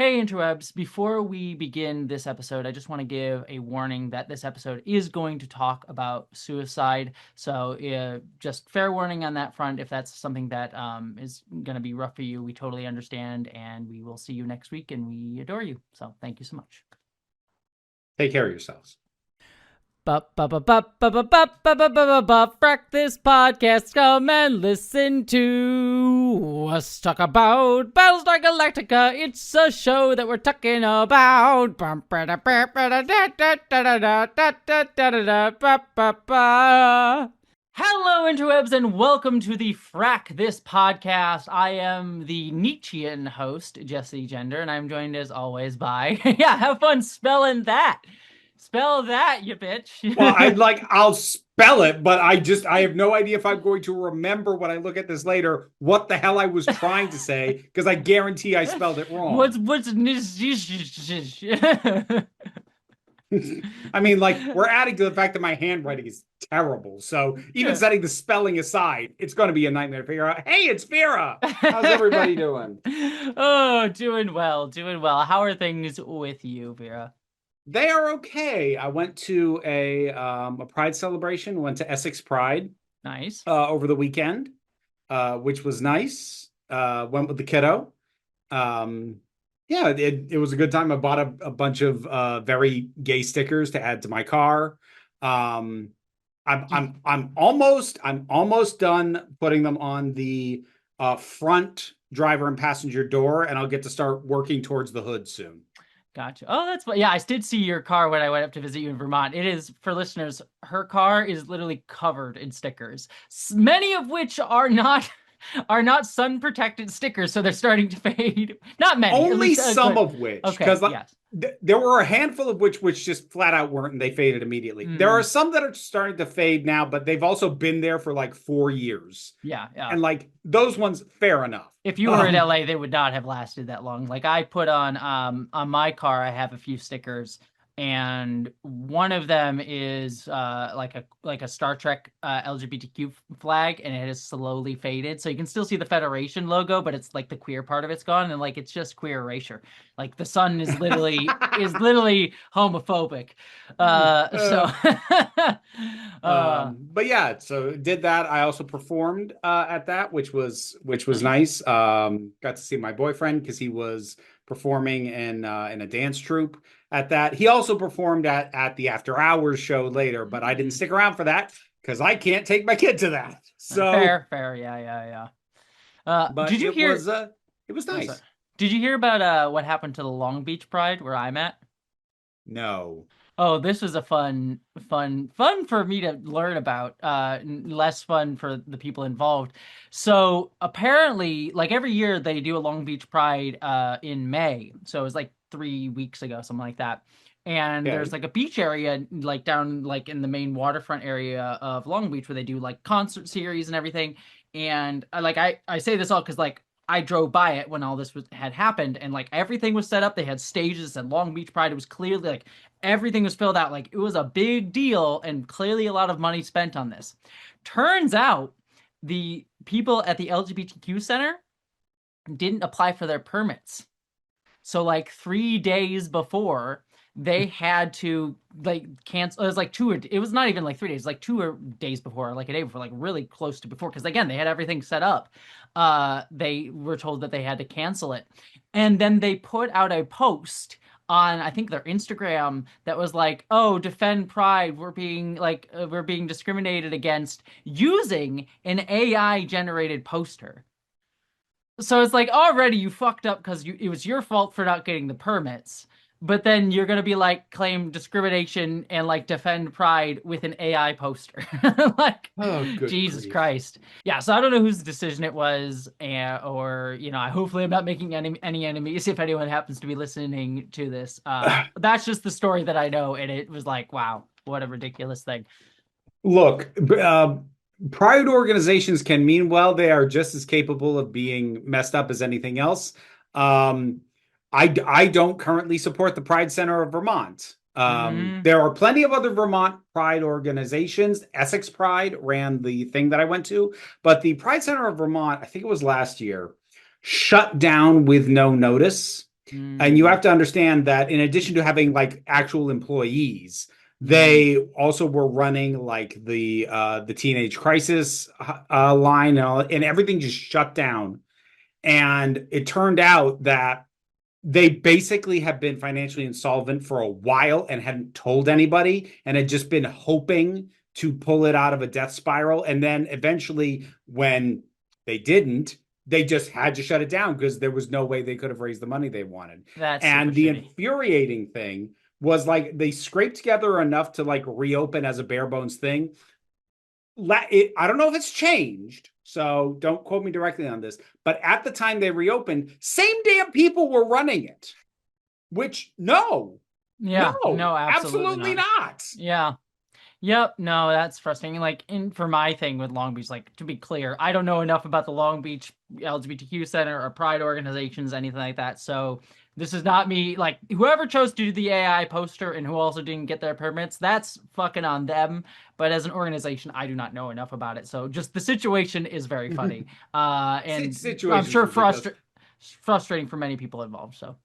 Hey, interwebs. Before we begin this episode, I just want to give a warning that this episode is going to talk about suicide. So, just fair warning on that front. If that's something that is going to be rough for you, we totally understand. And we will see you next week. And we adore you. So, thank you so much. Take care of yourselves. Frak, this podcast, come and listen to us talk about Battlestar Galactica. It's a show that we're talking about. Hello, interwebs, and welcome to the Frak, this podcast. I am the Nietzschean host, Jesse Gender, and I'm joined as always by, yeah, have fun spelling that. Spell that, you bitch. Well, I'll spell it, but I have no idea if I'm going to remember when I look at this later what the hell I was trying to say, because I guarantee I spelled it wrong. What's I mean, like, we're adding to the fact that my handwriting is terrible. So even setting the spelling aside, it's going to be a nightmare to figure out, hey, it's Vera. How's everybody doing? Oh, doing well, doing well. How are things with you, Vera? They are okay. I went to a Pride celebration, went to Essex Pride Nice. over the weekend, which was nice. Went with the kiddo. Yeah, it was a good time. I bought a bunch of very gay stickers to add to my car. I'm almost done putting them on the front driver and passenger door, and I'll get to start working towards the hood soon. Gotcha. Oh, that's yeah. I did see your car when I went up to visit you in Vermont. It is, for listeners, her car is literally covered in stickers, many of which are not sun protected stickers, so they're starting to fade. Not many, Only at least, some of which, okay, because yes. There were a handful of which just flat out weren't, and they faded immediately. There are some that are starting to fade now, but they've also been there for like 4 years. Yeah. And like those ones, fair enough. If you were in LA, they would not have lasted that long. Like I put on my car, I have a few stickers, and one of them is like a Star Trek LGBTQ flag, and it has slowly faded. So you can still see the Federation logo, but it's like the queer part of it's gone, and like it's just queer erasure. Like the sun is literally homophobic. But yeah, so did that. I also performed at that, which was nice. Got to see my boyfriend because he was performing in a dance troupe at that. He also performed at the after hours show later, but I didn't stick around for that because I can't take my kid to that. So fair, yeah. But Did you hear? It was nice. Did you hear about what happened to the Long Beach Pride where I'm at? No. Oh, this was a fun for me to learn about. Less fun for the people involved. So apparently, like every year, they do a Long Beach Pride in May. So it was like 3 weeks ago, something like that. And Okay. there's like a beach area, like down like in the main waterfront area of Long Beach, where they do like concert series and everything. And I say this all because like I drove by it when all this had happened, and like everything was set up. They had stages and Long Beach Pride. It was clearly like everything was filled out. Like it was a big deal, and clearly a lot of money spent on this. Turns out the people at the LGBTQ center didn't apply for their permits. So like 3 days before, they had to like cancel. It was like it was not even like 3 days, like 2 days before, like a day before, like really close to before, because again they had everything set up. They were told that they had to cancel it, and then they put out a post on, I think, their Instagram that was like, oh, defend pride, we're being discriminated against, using an AI generated poster. So it's like already you fucked up because it was your fault for not getting the permits. But then you're gonna be like claim discrimination and like defend pride with an AI poster. Like, Oh, good Jesus grief. Christ. Yeah, so I don't know whose decision it was, or hopefully I'm not making any enemies if anyone happens to be listening to this. That's just the story that I know, and it was like, wow, what a ridiculous thing. Look, pride organizations can mean well. They are just as capable of being messed up as anything else. I don't currently support the Pride Center of Vermont. There are plenty of other Vermont Pride organizations. Essex Pride ran the thing that I went to, but the Pride Center of Vermont, I think it was last year, shut down with no notice. And you have Mm. to understand that in addition to having like actual employees, Mm. they also were running like the teenage crisis line, and everything just shut down. And it turned out that they basically have been financially insolvent for a while and hadn't told anybody and had just been hoping to pull it out of a death spiral. And then eventually, when they didn't, they just had to shut it down because there was no way they could have raised the money they wanted. That's super And the shitty. infuriating thing was like they scraped together enough to like reopen as a bare bones thing. I don't know if it's changed, so don't quote me directly on this. But at the time they reopened, same damn people were running it. Which Yeah, no, no, absolutely absolutely not. not. Yeah. Yep, no, that's frustrating. Like, in for my thing with Long Beach, like to be clear, I don't know enough about the Long Beach LGBTQ Center or Pride organizations, anything like that. So this is not me. Like, whoever chose to do the AI poster and who also didn't get their permits, that's fucking on them. But as an organization, I do not know enough about it. So just the situation is very funny, and I'm Situation's sure ridiculous. frustrating for many people involved. So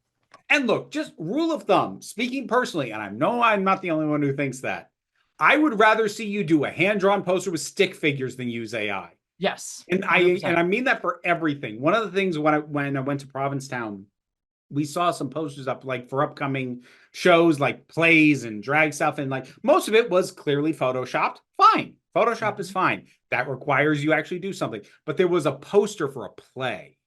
And look, just rule of thumb, speaking personally, and I know I'm not the only one who thinks that. I would rather see you do a hand-drawn poster with stick figures than use AI. yes, And I and 100%. I mean that for everything. One of the things when I went to Provincetown, we saw some posters up like for upcoming shows like plays and drag stuff, and like most of it was clearly photoshopped. Fine, Photoshop is Mhm. fine. That requires you actually do something. But there was a poster for a play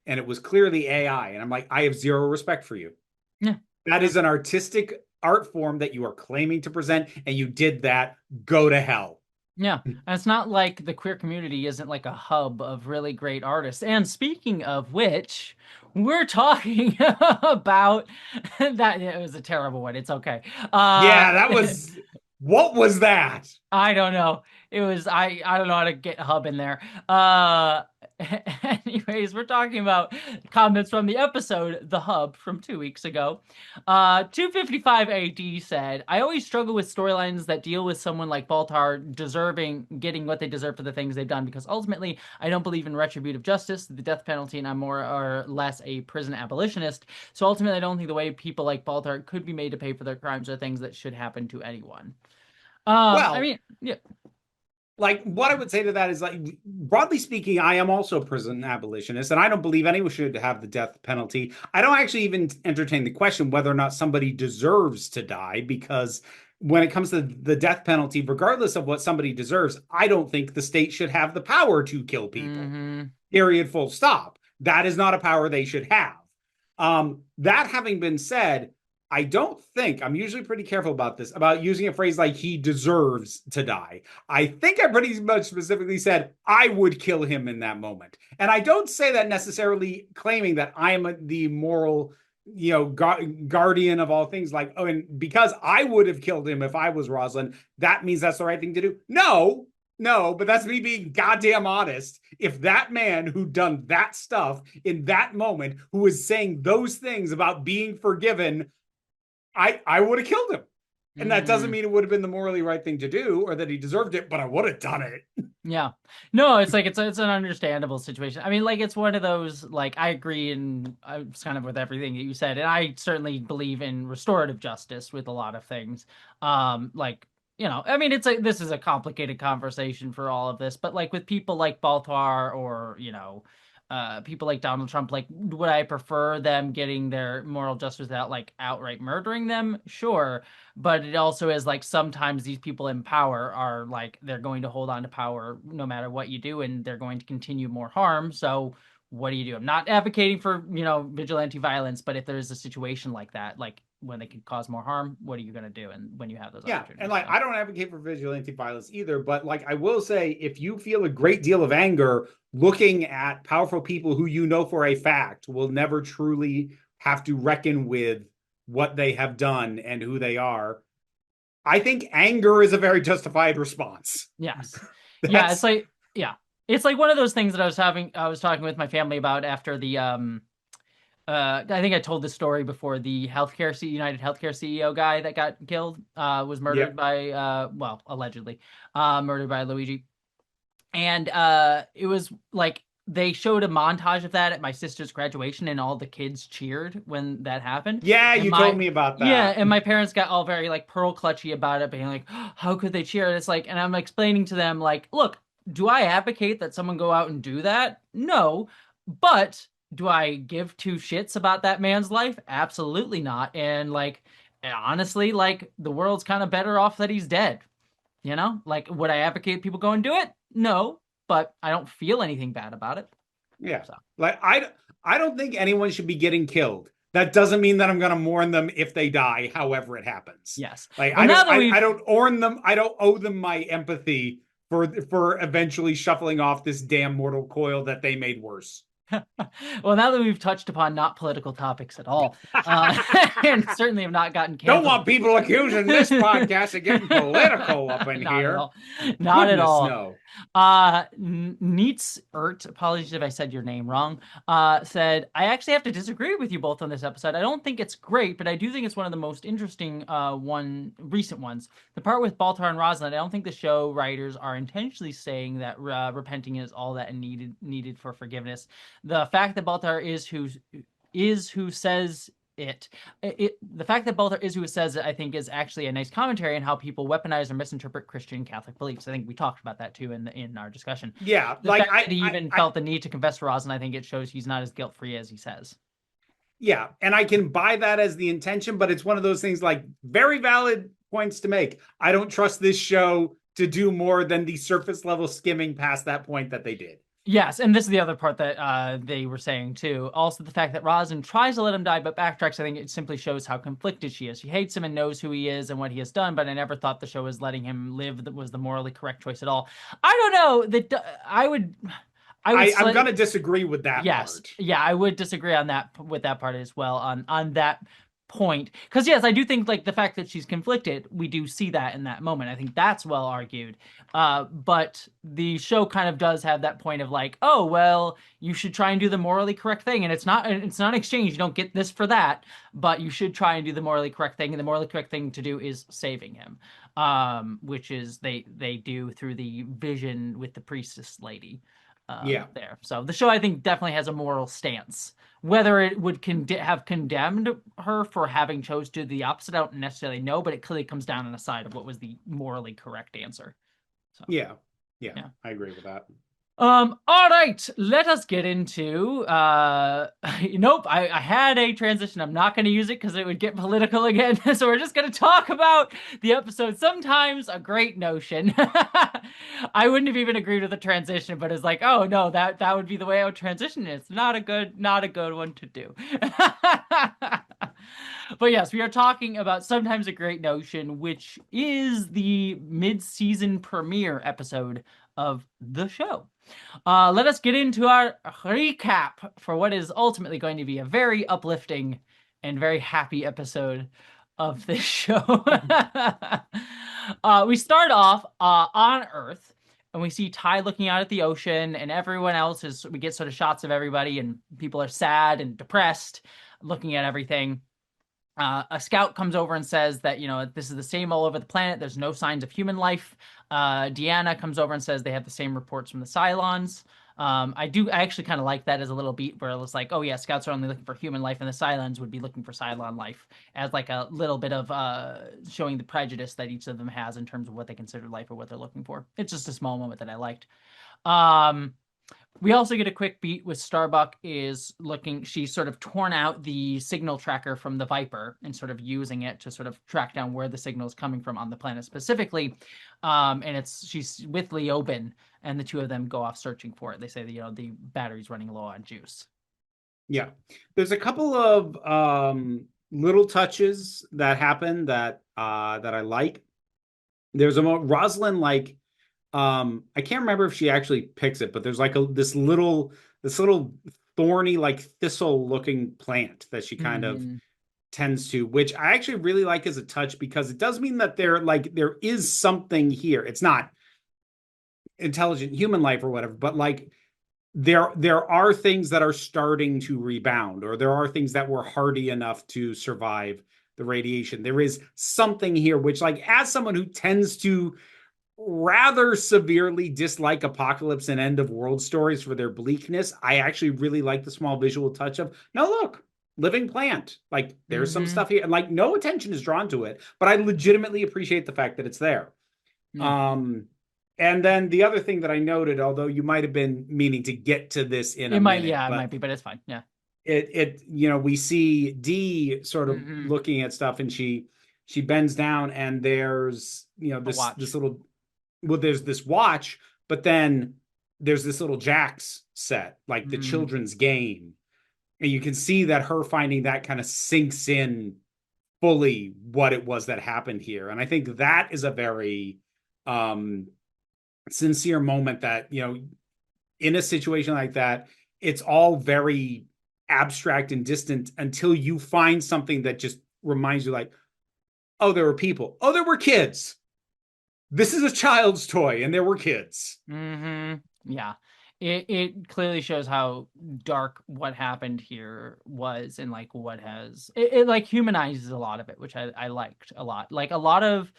and it was clearly AI, and I'm like, I have zero respect for you. Yeah. That Yeah. is an artistic art form that you are claiming to present, and you did that. Go to hell. Yeah, and it's not like the queer community isn't like a hub of really great artists. And speaking of which, we're talking about that. It was a terrible one. It's okay. Yeah, that was, what was that? I don't know. It was I don't know how to get hub in there. Uh anyways, we're talking about comments from the episode The Hub from 2 weeks ago. 255 AD said, I always struggle with storylines that deal with someone like Baltar deserving getting what they deserve for the things they've done because ultimately I don't believe in retributive justice, the death penalty, and I'm more or less a prison abolitionist. So ultimately I don't think the way people like Baltar could be made to pay for their crimes are things that should happen to anyone. I Well, mean, yeah, like what I would say to that is like broadly speaking, I am also a prison abolitionist, and I don't believe anyone should have the death penalty. I don't actually even entertain the question whether or not somebody deserves to die, because when it comes to the death penalty, regardless of what somebody deserves, I don't think the state should have the power to kill people. mm-hmm, Period. Full stop. That is not a power they should have. That having been said, I don't think I'm usually pretty careful about this, about using a phrase like he deserves to die. I think I pretty much specifically said I would kill him in that moment. And I don't say that necessarily claiming that I'm the moral, guardian of all things. Like, oh, and because I would have killed him if I was Rosalind, that means that's the right thing to do. No, no, but that's me being goddamn honest. If that man who done that stuff in that moment, who was saying those things about being forgiven, I would have killed him. And that doesn't mm-hmm. mean it would have been the morally right thing to do or that he deserved it, but I would have done it. Yeah. No, it's like it's an understandable situation. I mean, like it's one of those like I agree and it's kind of with everything that you said, and I certainly believe in restorative justice with a lot of things. Like I mean, it's like this is a complicated conversation for all of this, but like with people like Baltar or people like Donald Trump, like would I prefer them getting their moral justice without like outright murdering them? Sure, but it also is like sometimes these people in power are like they're going to hold on to power no matter what you do and they're going to continue more harm. So what do? I'm not advocating for vigilante violence, but if there's a situation like that, like when they could cause more harm, what are you going to do and when you have those Yeah, and opportunities? like So I don't advocate for vigilante violence either, but like I will say, if you feel a great deal of anger looking at powerful people who you know for a fact will never truly have to reckon with what they have done and who they are, I think anger is a very justified response. yes, yeah, That's it's like one of those things that I was talking with my family about after the I think I told this story before. The United Healthcare CEO guy that got killed, was murdered yep. by, well, allegedly, murdered by Luigi. And it was like they showed a montage of that at my sister's graduation, and all the kids cheered when that happened. Yeah, And you told my me about yeah, that. and my parents got all very like pearl clutchy about it, being like, "Oh, how could they cheer?" And it's like, and I'm explaining to them like, look, do I advocate that someone go out and do that? No, but do I give two shits about that man's life? Absolutely not. And like, honestly, like the world's kind of better off that he's dead. You know, like, would I advocate people go and do it? No, but I don't feel anything bad about it. Yeah. So, Like I don't think anyone should be getting killed. That doesn't mean that I'm going to mourn them if they die, however it happens. yes. Like Well, now that I we've don't mourn them. I don't owe them my empathy for eventually shuffling off this damn mortal coil that they made worse. well, now that we've touched upon not political topics at all, and certainly have not gotten Don't canceled. want people accusing this podcast of getting political up in Not at here. all. Not at Goodness, all. no. Neats Ert, apologies if I said your name wrong, said, I actually have to disagree with you both on this episode. I don't think it's great, but I do think it's one of the most interesting recent ones. The part with Baltar and Rosalind, I don't think the show writers are intentionally saying that repenting is all that needed for forgiveness. The fact that Baltar is who says the fact that Baltar is who says it, I think, is actually a nice commentary on how people weaponize or misinterpret Christian and Catholic beliefs. I think we talked about that too in our discussion. Yeah, The fact that he even felt the need to confess to Rosalind, I think it shows he's not as guilt-free as he says. Yeah, and I can buy that as the intention, but it's one of those things like very valid points to make. I don't trust this show to do more than the surface level skimming past that point that they did. Yes, and this is the other part that they were saying too. Also, the fact that Rosalind tries to let him die but backtracks, I think it simply shows how conflicted she is. She hates him and knows who he is and what he has done, but I never thought the show was letting him live that was the morally correct choice at all. I don't know that I'm going to disagree with that part. Yeah, I would disagree on that with that part as well on that point, because yes, I do think like the fact that she's conflicted, we do see that in that moment. I think that's well argued, but the show kind of does have that point of like, oh well, you should try and do the morally correct thing, and it's not an exchange. You don't get this for that, but you should try and do the morally correct thing, and the morally correct thing to do is saving him, which is they do through the vision with the priestess lady. There. So the show, I think, definitely has a moral stance. Whether it would have condemned her for having chose to do the opposite, I don't necessarily know, but it clearly comes down on the side of what was the morally correct answer. So, yeah, I agree with that. all right, let us get into nope, I had a transition. I'm not going to use it because it would get political again. So we're just going to talk about the episode. Sometimes a great notion. I wouldn't have even agreed with the transition, but it's like, oh no, that would be the way I would transition. It's not a good one to do. But yes, we are talking about Sometimes a Great Notion, which is the mid-season premiere episode of the show. Let us get into our recap for what is ultimately going to be a very uplifting and very happy episode of this show. We start off on Earth, and we see Ty looking out at the ocean, and everyone else we get sort of shots of everybody, and people are sad and depressed looking at everything. A scout comes over and says that, this is the same all over the planet. There's no signs of human life. Deanna comes over and says they have the same reports from the Cylons. I actually kind of like that as a little beat where it's like, oh yeah, scouts are only looking for human life and the Cylons would be looking for Cylon life, as like a little bit of showing the prejudice that each of them has in terms of what they consider life or what they're looking for. It's just a small moment that I liked. We also get a quick beat with Starbuck is looking, she's sort of torn out the signal tracker from the Viper and sort of using it to sort of track down where the signal is coming from on the planet specifically. And she's with Leoben, and the two of them go off searching for it. They say that, the battery's running low on juice. Yeah. There's a couple of little touches that happen that I like. There's Rosalind, like, I can't remember if she actually picks it, but there's like this little thorny, like thistle looking plant that she kind of tends to, which I actually really like as a touch, because it does mean that there is something here. It's not intelligent human life or whatever, but like there are things that are starting to rebound, or there are things that were hardy enough to survive the radiation. There is something here, which, like, as someone who tends to rather severely dislike Apocalypse and End of World stories for their bleakness, I actually really like the small visual touch of, no, look, living plant. Like there's some Mm-hmm. stuff here, and like no attention is drawn to it, but I legitimately appreciate the fact that it's there. Yeah. Um, and then the other thing that I noted, although you might have been meaning to get to this in a It might, minute, yeah, it might but be, but it's fine. Yeah. we see Dee sort of Mm-hmm. looking at stuff, and she bends down, and there's A this watch. little, well, there's this watch, but then there's this little jacks set, like the Mm. children's game. And you can see that her finding that kind of sinks in fully what it was that happened here. And I think that is a very um sincere moment that, in a situation like that, it's all very abstract and distant until you find something that just reminds you, like, oh, there were people. Oh, there were kids. This is a child's toy, and there were kids. Mm-hmm. Yeah. It clearly shows how dark what happened here was, and like what has it like humanizes a lot of it, which I liked a lot. Like a lot of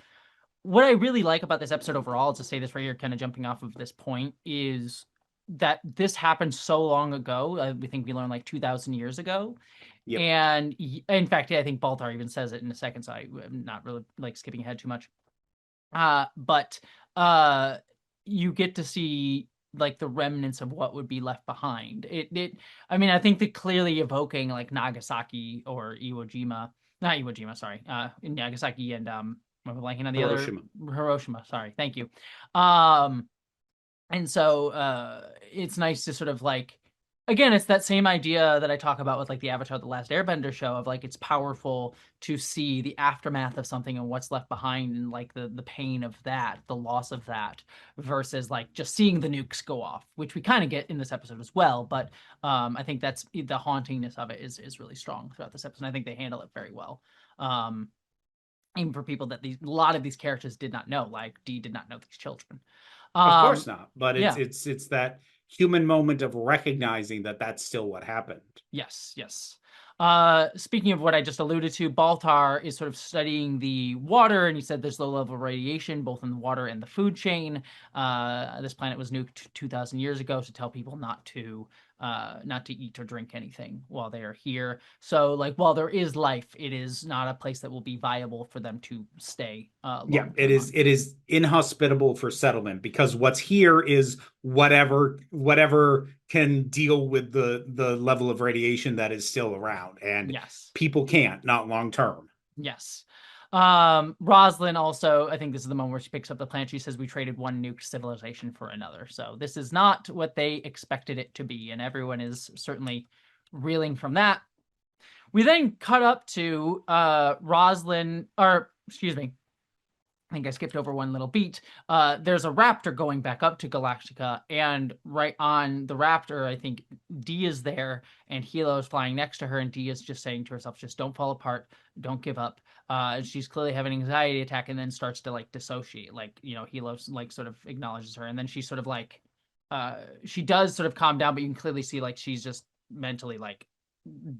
what I really like about this episode overall, to say this right here, kind of jumping off of this point, is that this happened so long ago. We think we learned like 2,000 years ago. Yep. And in fact, yeah, I think Baltar even says it in a second, so I'm not really like skipping ahead too much. But uh, you get to see like the remnants of what would be left behind. I mean, I think that clearly evoking like Nagasaki or Iwo Jima, not Iwo Jima, sorry, in Nagasaki and I'm blanking on the other Hiroshima. Hiroshima. Sorry, thank you. Um, and so it's nice to sort of like, again, it's that same idea that I talk about with like the Avatar: The Last Airbender show of like it's powerful to see the aftermath of something and what's left behind, and like the pain of that, the loss of that, versus like just seeing the nukes go off, which we kind of get in this episode as well. But I think that's the hauntingness of it is really strong throughout this episode. I think they handle it very well. Um, Even for people that a lot of these characters did not know, like Dee did not know these children. Of Um, course not. But it's yeah. it's it's that human moment of recognizing that that's still what happened. Yes, yes. Speaking of what I just alluded to, Baltar is sort of studying the water, and he said there's low level radiation both in the water and the food chain. This planet was nuked 2,000 years ago to tell people not to eat or drink anything while they are here. So, like, while there is life, it is not a place that will be viable for them to stay Yeah, long it term is on. it is inhospitable for settlement because what's here is whatever can deal with the level of radiation that is still around, and Yes. people can't, not long term. Yes. Rosalind also, I think this is the moment where she picks up the plant. She says we traded one nuked civilization for another. So this is not what they expected it to be, and everyone is certainly reeling from that. We then cut up to Rosalind, or excuse me, I think I skipped over one little beat. There's a raptor going back up to Galactica, and right on the raptor, I think Dee is there, and Hilo is flying next to her, and Dee is just saying to herself, "Just don't fall apart, don't give up." And she's clearly having an anxiety attack, and then starts to like dissociate. Like Hilo like sort of acknowledges her, and then she sort of like, she does sort of calm down, but you can clearly see like she's just mentally like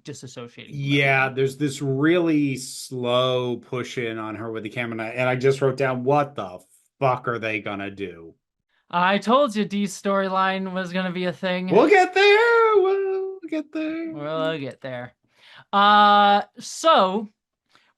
disassociating from Yeah, everything. there's this really slow push in on her with the camera, and I just wrote down, what the fuck are they gonna do? I told you Dee's storyline was gonna be a thing. We'll get there. We'll get there. We'll get there. So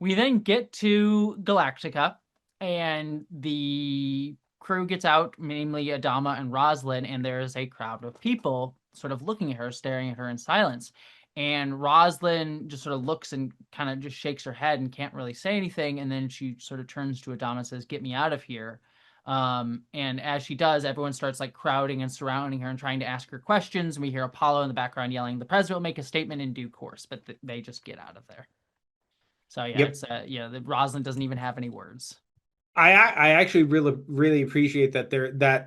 we then get to Galactica, and the crew gets out, namely Adama and Roslyn, and there's a crowd of people sort of looking at her, staring at her in silence. And Roslyn just sort of looks and kind of just shakes her head and can't really say anything. And then she sort of turns to Adama and says, "Get me out of here." And as she does, everyone starts like crowding and surrounding her and trying to ask her questions. And we hear Apollo in the background yelling, "The president will make a statement in due course," but they just get out of there. So yeah, Yep. it's the Rosalind doesn't even have any words. I actually really appreciate that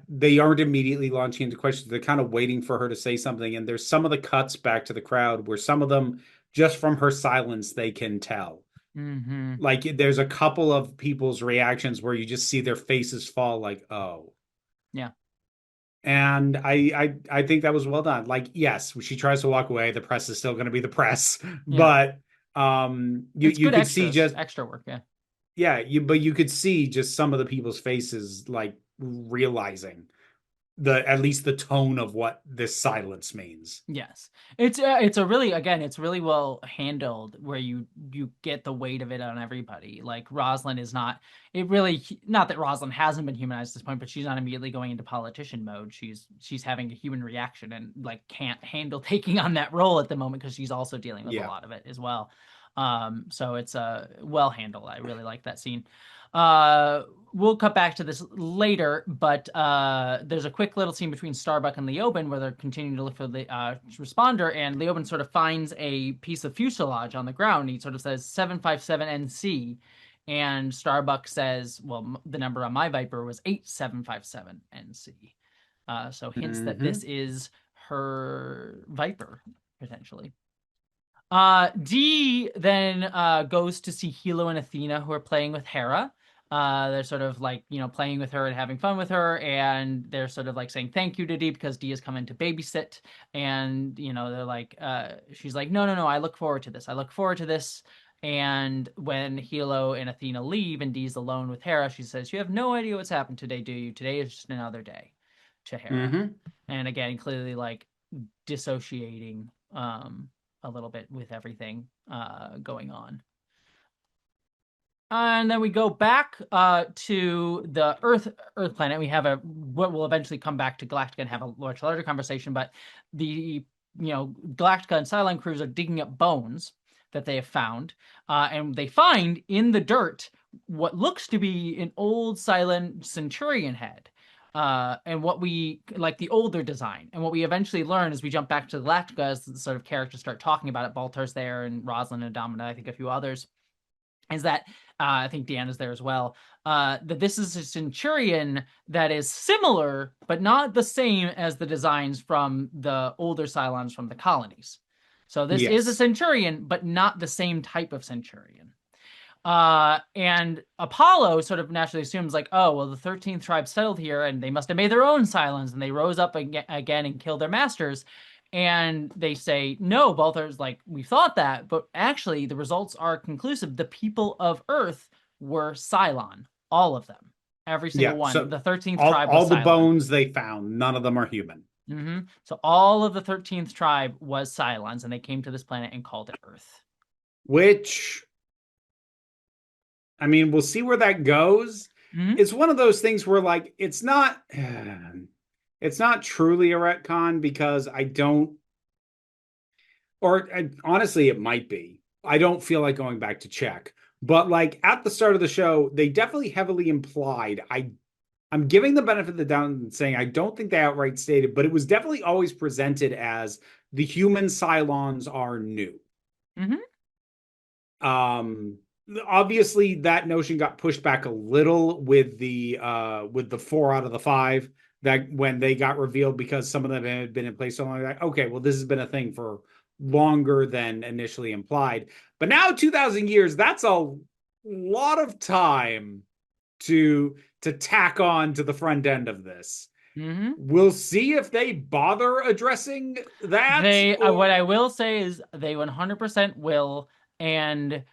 they aren't immediately launching into questions. They're kind of waiting for her to say something. And there's some of the cuts back to the crowd where some of them, just from her silence, they can tell. Mm-hmm. Like there's a couple of people's reactions where you just see their faces fall, like, oh. Yeah. And I think that was well done. Like, yes, she tries to walk away. The press is still going to be the press, Yeah. but you It's you good could see extras, just extra work. Yeah. Yeah, but you could see just some of the people's faces like realizing the at least the tone of what this silence means. Yes, it's a really, again, it's really well handled where you get the weight of it on everybody. Like Rosalind is not, it really, not that Rosalind hasn't been humanized at this point, but she's not immediately going into politician mode. She's having a human reaction and like can't handle taking on that role at the moment because she's also dealing with a Yeah. lot of it as well. So it's well handled. I really like that scene. We'll cut back to this later, but there's a quick little scene between Starbuck and Leoben where they're continuing to look for the responder, and Leoben sort of finds a piece of fuselage on the ground. He sort of says 757NC, and Starbuck says, well, the number on my Viper was 8757NC. So hints that this is her Viper, potentially. Dee then goes to see Hilo and Athena, who are playing with Hera. They're sort of like, playing with her and having fun with her, and they're sort of like saying thank you to Dee because Dee has come in to babysit. And, they're like, she's like, no, no, no, I look forward to this. I look forward to this. And when Hilo and Athena leave and Dee's alone with Hera, she says, you have no idea what's happened today, do you? Today is just another day, to Hera. And again, clearly like dissociating a little bit with everything going on. And then we go back to the Earth planet. We have what will eventually come back to Galactica and have a much larger conversation. But the Galactica and Cylon crews are digging up bones that they have found, and they find in the dirt what looks to be an old Cylon Centurion head. And what we like the older design, and what we eventually learn as we jump back to Galactica, as the sort of characters start talking about it, Baltar's there, and Rosalind and Domina, I think a few others, is that I think Deanna's there as well, that this is a Centurion that is similar, but not the same as the designs from the older Cylons from the colonies. So this is a Centurion, but not the same type of Centurion. And Apollo sort of naturally assumes like, oh, well, the 13th tribe settled here and they must have made their own Cylons and they rose up again and killed their masters. And they say, no, Baltar's like, we thought that, but actually the results are conclusive. The people of Earth were Cylon, all of them, every single one. So the 13th tribe was all the Cylon. bones they found, none of them are human. So all of the 13th tribe was Cylons, and they came to this planet and called it Earth. Which, I mean, we'll see where that goes. It's one of those things where like it's not truly a retcon because I don't, or honestly, it might be. I don't feel like going back to check, but like at the start of the show, they definitely heavily implied. I'm giving the benefit of the doubt and saying I don't think they outright stated, but it was definitely always presented as the human Cylons are new. Obviously that notion got pushed back a little with the 4 out of the 5 that when they got revealed, because some of them had been in place so long, like, okay, well, this has been a thing for longer than initially implied. But now 2,000 years, that's a lot of time to tack on to the front end of this. We'll see if they bother addressing that. What I will say is they 100% will, and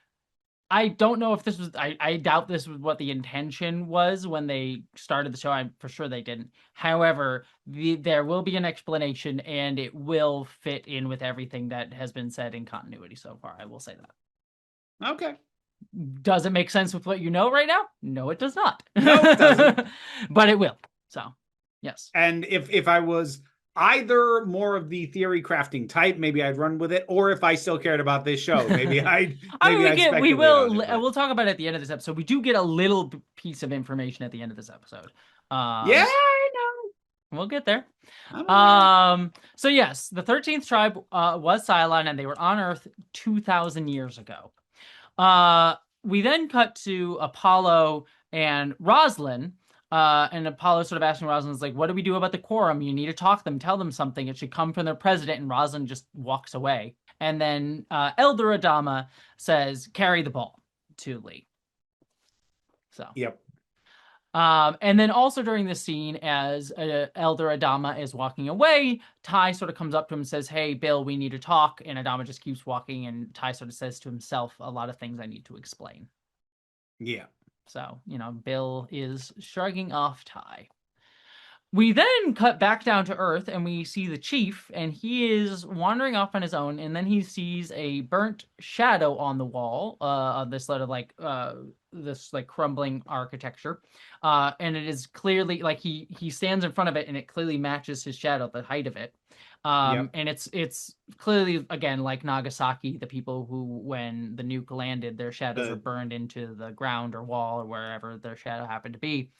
I don't know if this was, I doubt this was what the intention was when they started the show. I'm for sure they didn't. However, there will be an explanation and it will fit in with everything that has been said in continuity so far. I will say that. Okay. Does it make sense with what you know right now? No, it does not. No, it doesn't. But it will. So, yes. And if I was either more of the theory crafting type, maybe I'd run with it, or if I still cared about this show, maybe I'd we'll talk about it at the end of this episode. We do get a little piece of information at the end of this episode. Yeah, I know. We'll get there. So yes, the 13th tribe was Cylon, and they were on Earth 2,000 years ago. We then cut to Apollo and Roslin. And Apollo sort of asking Rosalind, like, what do we do about the quorum? You need to talk to them, tell them something. It should come from their president. And Rosalind just walks away. And then Elder Adama says, carry the ball to Lee. So. Yep. And then also during this scene, as Elder Adama is walking away, Ty sort of comes up to him and says, hey, Bill, we need to talk. And Adama just keeps walking. And Ty sort of says to himself, a lot of things I need to explain. Yeah. So, Bill is shrugging off Ty. We then cut back down to Earth and we see the chief, and he is wandering off on his own, and then he sees a burnt shadow on the wall of this sort of this like crumbling architecture. And it is clearly like he stands in front of it and it clearly matches his shadow, the height of it. Yep. And it's clearly again like Nagasaki, the people who, when the nuke landed, their shadows were The burned into the ground or wall or wherever their shadow happened to be.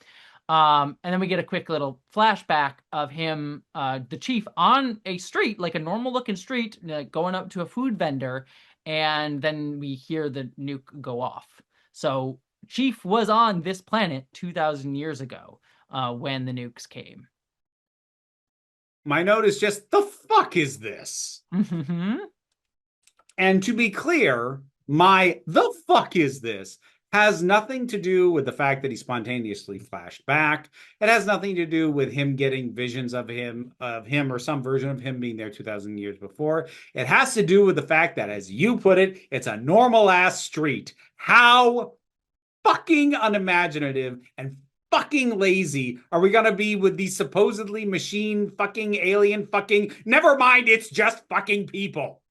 And then we get a quick little flashback of him, the chief, on a street, like a normal looking street, going up to a food vendor, and then we hear the nuke go off. So Chief was on this planet 2,000 years ago, when the nukes came. My note is just, the fuck is this? And to be clear, my the fuck is this has nothing to do with the fact that he spontaneously flashed back. It has nothing to do with him getting visions of him or some version of him being there 2,000 years before. It has to do with the fact that, as you put it, it's a normal ass street. How fucking unimaginative and fucking lazy are we gonna be with these supposedly machine fucking alien fucking, never mind, it's just fucking people.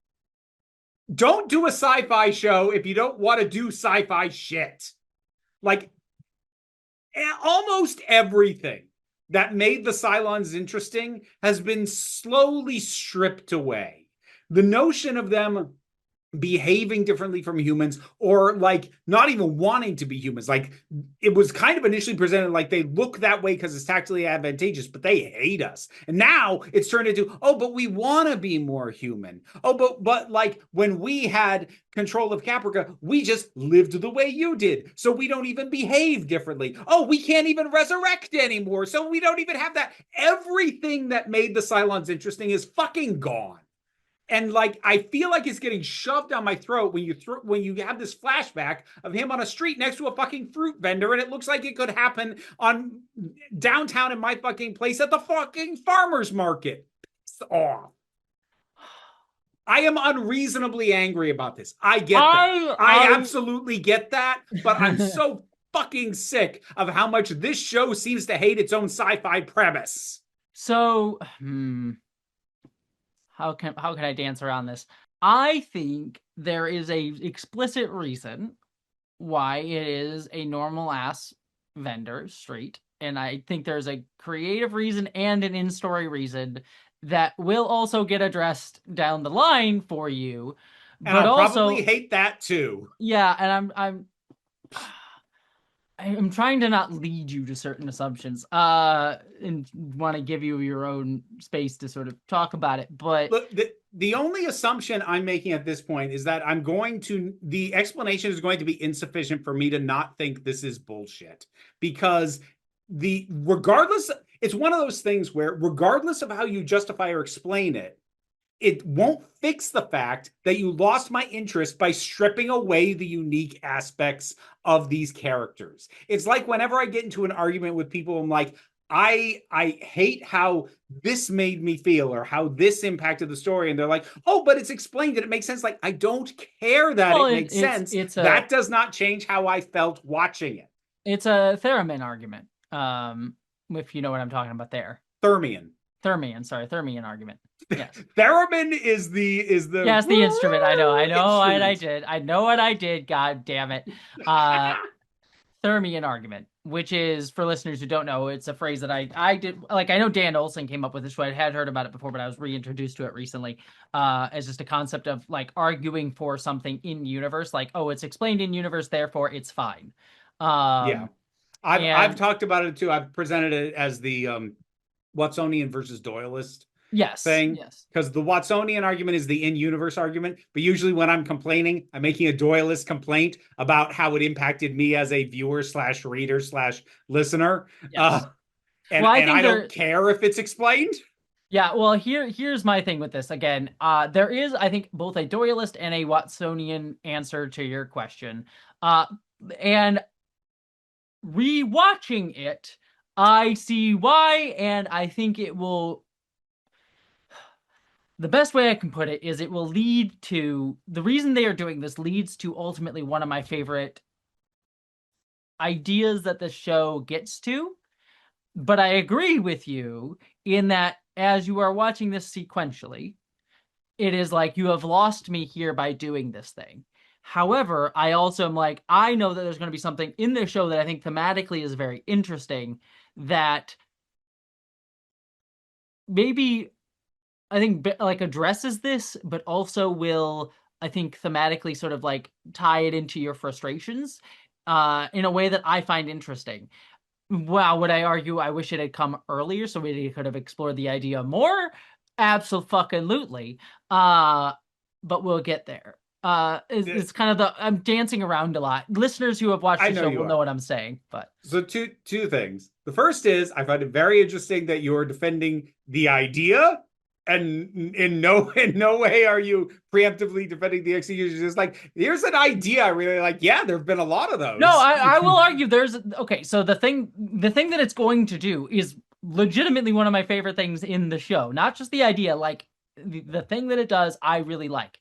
Don't do a sci-fi show if you don't want to do sci-fi shit. Like, almost everything that made the Cylons interesting has been slowly stripped away. The notion of them behaving differently from humans, or like not even wanting to be humans. Like, it was kind of initially presented like they look that way because it's tactically advantageous, but they hate us. And now it's turned into, oh, but we want to be more human. Oh, but like when we had control of Caprica, we just lived the way you did, so we don't even behave differently. Oh, we can't even resurrect anymore, so we don't even have that. Everything that made the Cylons interesting is fucking gone. And like, I feel like it's getting shoved down my throat when you have this flashback of him on a street next to a fucking fruit vendor, and it looks like it could happen on downtown in my fucking place at the fucking farmer's market. Piss off. I am unreasonably angry about this. I get that. I absolutely get that, but I'm so fucking sick of how much this show seems to hate its own sci-fi premise. So, how can I dance around this? I think there is a explicit reason why it is a normal ass vendor street, and I think there's a creative reason and an in-story reason that will also get addressed down the line for you. And But I'll also, probably hate that too. yeah, and I'm trying to not lead you to certain assumptions, and want to give you your own space to sort of talk about it. But look, the only assumption I'm making at this point is that the explanation is going to be insufficient for me to not think this is bullshit, because regardless, it's one of those things where regardless of how you justify or explain it, it won't fix the fact that you lost my interest by stripping away the unique aspects of these characters. It's like whenever I get into an argument with people, I'm like, I hate how this made me feel or how this impacted the story. And they're like, oh, but it's explained and it makes sense. Like, I don't care that it makes sense. That does not change how I felt watching it. It's a theremin argument. If you know what I'm talking about there. Thermion argument. Yes. Theremin is the yes, the instrument. I know what I did. God damn it. Thermion argument, which is, for listeners who don't know, it's a phrase that I did, like, I know Dan Olson came up with this, so I had heard about it before, but I was reintroduced to it recently, as just a concept of like arguing for something in universe, like, oh, it's explained in universe, therefore it's fine. Yeah. I've talked about it too. I've presented it as the Watsonian versus Doyleist thing. Yes. Because the Watsonian argument is the in-universe argument, but usually when I'm complaining, I'm making a Doyleist complaint about how it impacted me as a viewer slash reader slash listener. Yes. And I don't care if it's explained. Yeah, well, here's my thing with this. Again, there is, I think, both a Doyleist and a Watsonian answer to your question. And rewatching it, I see why, and I think it will. The best way I can put it is it will lead to, the reason they are doing this leads to ultimately one of my favorite ideas that the show gets to. But I agree with you in that as you are watching this sequentially, it is like you have lost me here by doing this thing. However, I also am like, I know that there's going to be something in this show that I think thematically is very interesting that maybe I think like addresses this, but also will, I think, thematically sort of like tie it into your frustrations in a way that I find interesting. Wow, would I argue I wish it had come earlier so we could have explored the idea more? Absolutely. Uh, but we'll get there. It's kind of I'm dancing around a lot. Listeners who have watched I the know show you will know are. what I'm saying, but So two things. The first is I find it very interesting that you're defending the idea, and in no way are you preemptively defending the execution. Just like here's an idea I really like. Yeah, there have been a lot of no, those. I will argue there's okay, so the thing that it's going to do is legitimately one of my favorite things in the show. Not just the idea, like the thing that it does, I really like.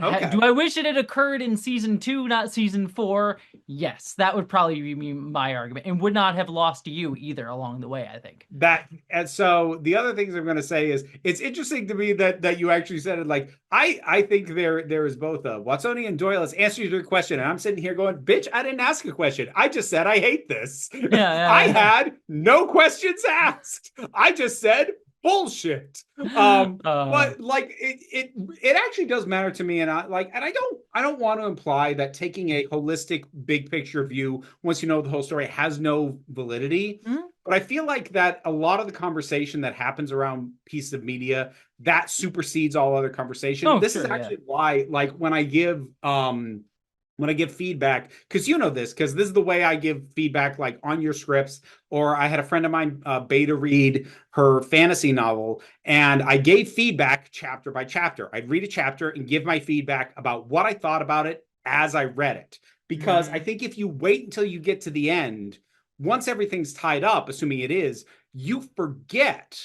Okay. Do I wish it had occurred in season 2, not season 4? Yes, that would probably be my argument, and would not have lost to you either along the way, I think. That and so the other things I'm going to say is it's interesting to me that you actually said it. Like I think there is both a Watsonian and Doyle has answered your question, and I'm sitting here going, bitch, I didn't ask a question. I just said I hate this. Yeah, I yeah, had no questions asked. I just said bullshit. yeah. But like it actually does matter to me, and I don't want to imply that taking a holistic big picture view once you know the whole story has no validity. Mhm. But I feel like that a lot of the conversation that happens around pieces of media that supersedes all other conversation. Oh, This is sure, yeah. actually why, like, when I give feedback, because you know this, because this is the way I give feedback, like on your scripts. Or I had a friend of mine beta read her fantasy novel, and I gave feedback chapter by chapter. I'd read a chapter and give my feedback about what I thought about it as I read it. Because I Hmm. think if you wait until you get to the end, once everything's tied up, assuming it is, you forget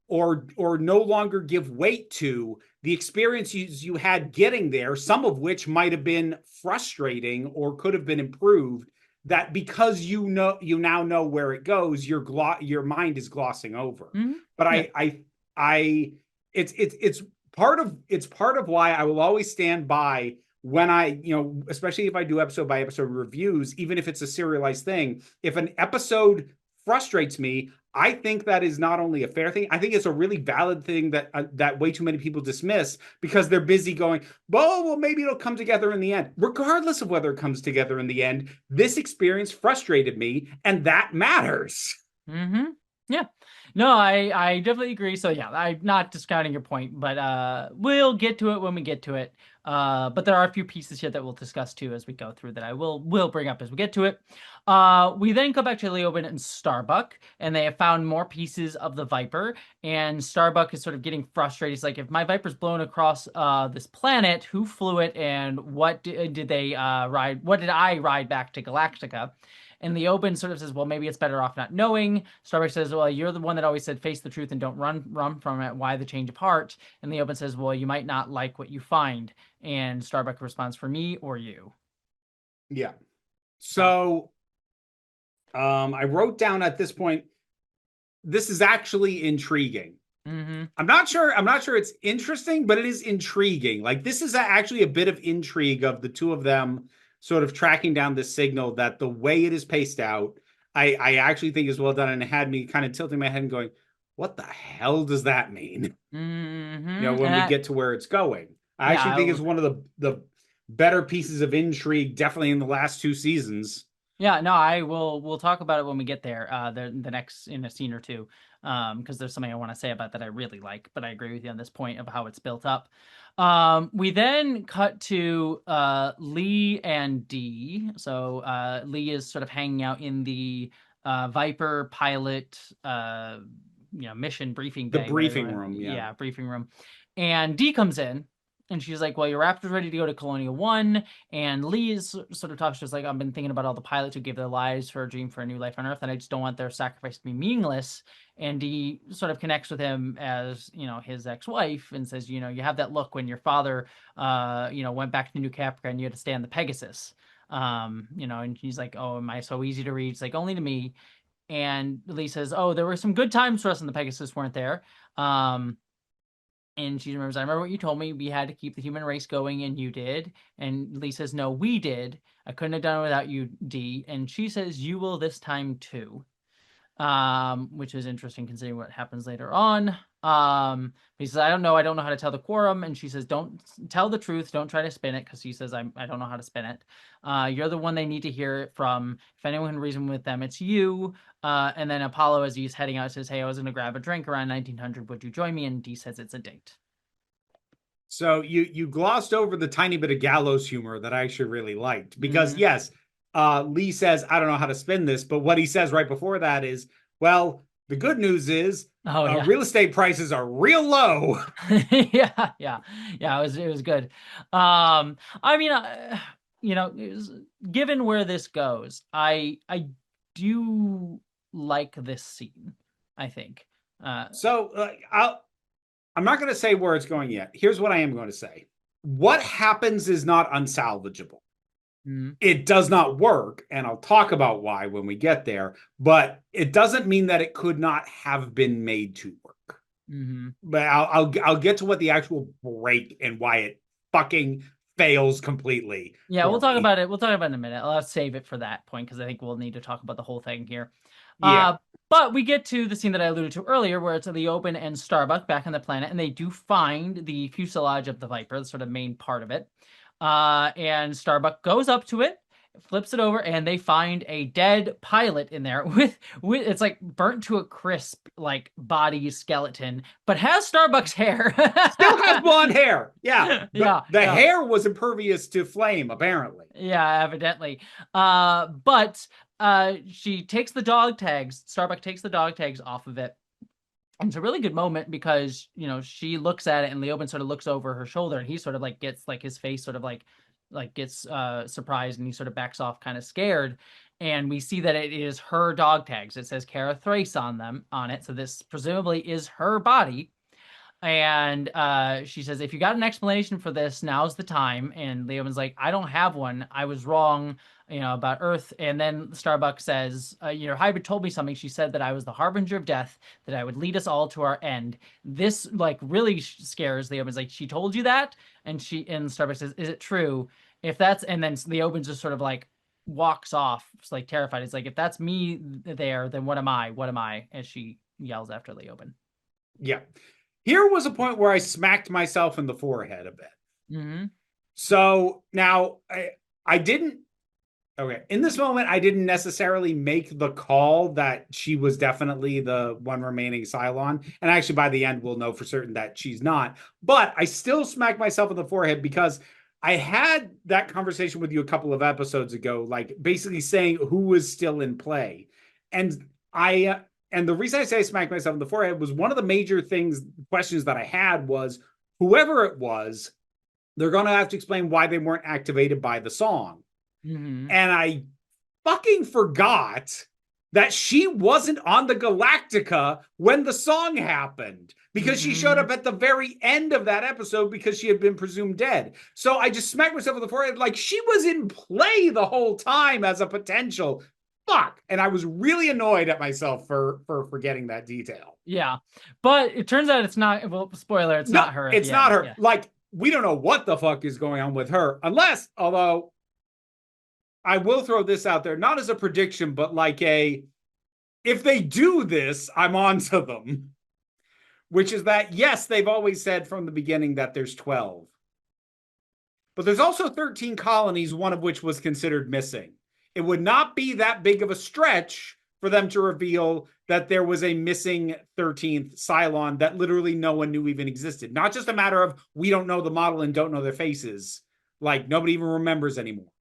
or no longer give weight to the experiences you had getting there, some of which might have been frustrating or could have been improved. That because you now know where it goes, your mind is glossing over. Hmm. But Yeah. I it's part of why I will always stand by when especially if I do episode by episode reviews, even if it's a serialized thing, if an episode frustrates me, I think that is not only a fair thing, I think it's a really valid thing that way too many people dismiss because they're busy going, well, maybe it'll come together in the end. Regardless of whether it comes together in the end, this experience frustrated me, and that matters. Hmm. Yeah. No, I definitely agree. So yeah, I'm not discounting your point, but we'll get to it when we get to it. But there are a few pieces here that we'll discuss too as we go through that I will bring up as we get to it. We then go back to Leoben and Starbuck, and they have found more pieces of the Viper, and Starbuck is sort of getting frustrated. He's like, if my Viper's blown across this planet, who flew it, and what did they ride? What did I ride back to Galactica? And the open sort of says, well, maybe it's better off not knowing. Starbuck says, well, you're the one that always said face the truth and don't run from it. Why the change of heart? And the open says, well, you might not like what you find. And Starbuck responds, for me or you. Yeah. So, So I wrote down at this point, this is actually intriguing. mm-hmm. I'm not sure it's interesting, but it is intriguing. Like this is actually a bit of intrigue of the two of them sort of tracking down this signal that the way it is paced out, I actually think is well done, and it had me kind of tilting my head and going, what the hell does that mean? Mm-hmm. When we get to where it's going. I actually think Yeah, it's one of the better pieces of intrigue, definitely in the last two seasons. yeah, no, I will. We'll talk about it when we get there. The next in a scene or two, because there's something I want to say about that I really like. But I agree with you on this point of how it's built up. We then cut to Lee and Dee. So Lee is sort of hanging out in the Viper pilot, mission briefing The bay, whatever. briefing room, yeah. Yeah, briefing room. And Dee comes in, and she's like, "Well, your Raptor's ready to go to Colonial One." And Lee sort of talks to us like, I've been thinking about all the pilots who gave their lives for a dream for a new life on Earth, and I just don't want their sacrifice to be meaningless. And he sort of connects with him as, his ex-wife and says, you have that look when your father, went back to New Caprica and you had to stay on the Pegasus. And she's like, "Oh, am I so easy to read?" It's like, "Only to me." And Lee says, "Oh, there were some good times for us in the Pegasus, weren't there?" Um, and she remembers, "I remember what you told me. We had to keep the human race going, and you did." And Lee says, "No, we did. I couldn't have done it without you, Dee." And she says, "You will this time too." Which is interesting considering what happens later on. He says, I don't know how to tell the quorum. And she says, "Don't tell the truth. Don't try to spin it." Because he says, I don't know how to spin it. You're the one they need to hear it from. If anyone can reason with them, it's you. And then Apollo, as he's heading out, says, "Hey, I was going to grab a drink around 1900. Would you join me?" And Dee says it's a date. So you glossed over the tiny bit of gallows humor that I actually really liked because yes, Lee says, "I don't know how to spin this," but what he says right before that is, "Well, the good news is Oh yeah. real estate prices are real low." Yeah. It was good. I mean, given where this goes, I do like this scene. I think. So I'm not going to say where it's going yet. Here's what I am going to say. What happens is not unsalvageable. Mhm. It does not work, and I'll talk about why when we get there, but it doesn't mean that it could not have been made to work. But I'll get to what the actual break and why it fucking fails completely. Yeah, we'll For talk me. about it. We'll talk about it in a minute. I'll save it for that point because I think we'll need to talk about the whole thing here. Yeah. But we get to the scene that I alluded to earlier, where it's the Open and Starbuck back on the planet, and they do find the fuselage of the Viper, the sort of main part of it. And Starbuck goes up to it, flips it over, and they find a dead pilot in there with it's like burnt to a crisp, like body skeleton, but has Starbuck's hair. Still has blonde hair. Yeah. Yeah, The yeah. hair was impervious to flame, apparently. Yeah, evidently. But she takes the dog tags. Starbuck takes the dog tags off of it. And it's a really good moment because, she looks at it and Leoben sort of looks over her shoulder and he sort of like gets like his face sort of like gets surprised and he sort of backs off kind of scared. And we see that it is her dog tags. It says Kara Thrace on it. So this presumably is her body. And she says, "If you got an explanation for this, now's the time." And Leoman's like, "I don't have one. I was wrong, about Earth." And then Starbuck says, "Hybrid told me something. She said that I was the harbinger of death, that I would lead us all to our end." This like really scares Leoman's like, "She told you that?" And Starbuck says, "Is it true? If that's," and then Leoman just sort of like walks off, just like terrified. It's like, if that's me there, then what am I? What am I? As she yells after Leoben. Yeah. Here was a point where I smacked myself in the forehead a bit. Mm-hmm. So now I didn't. Okay. In this moment, I didn't necessarily make the call that she was definitely the one remaining Cylon. And actually, by the end, we'll know for certain that she's not. But I still smacked myself in the forehead because I had that conversation with you a couple of episodes ago, like basically saying who was still in play. And and the reason I say I smacked myself in the forehead was one of the major questions that I had was whoever it was, they're going to have to explain why they weren't activated by the song. Mm-hmm. And I fucking forgot that she wasn't on the Galactica when the song happened because she showed up at the very end of that episode because she had been presumed dead. So I just smacked myself in the forehead like she was in play the whole time as a potential. Fuck. And I was really annoyed at myself for forgetting that detail. Yeah, but it turns out it's not. Well, spoiler, it's No, not her at it's the not end. her. Yeah. Like, we don't know what the fuck is going on with her, unless, although I will throw this out there, not as a prediction, but like if they do this, I'm on to them. Which is that, yes, they've always said from the beginning that there's 12. But there's also 13 colonies, one of which was considered missing. It would not be that big of a stretch for them to reveal that there was a missing 13th Cylon that literally no one knew even existed. Not just a matter of we don't know the model and don't know their faces. Like, nobody even remembers anymore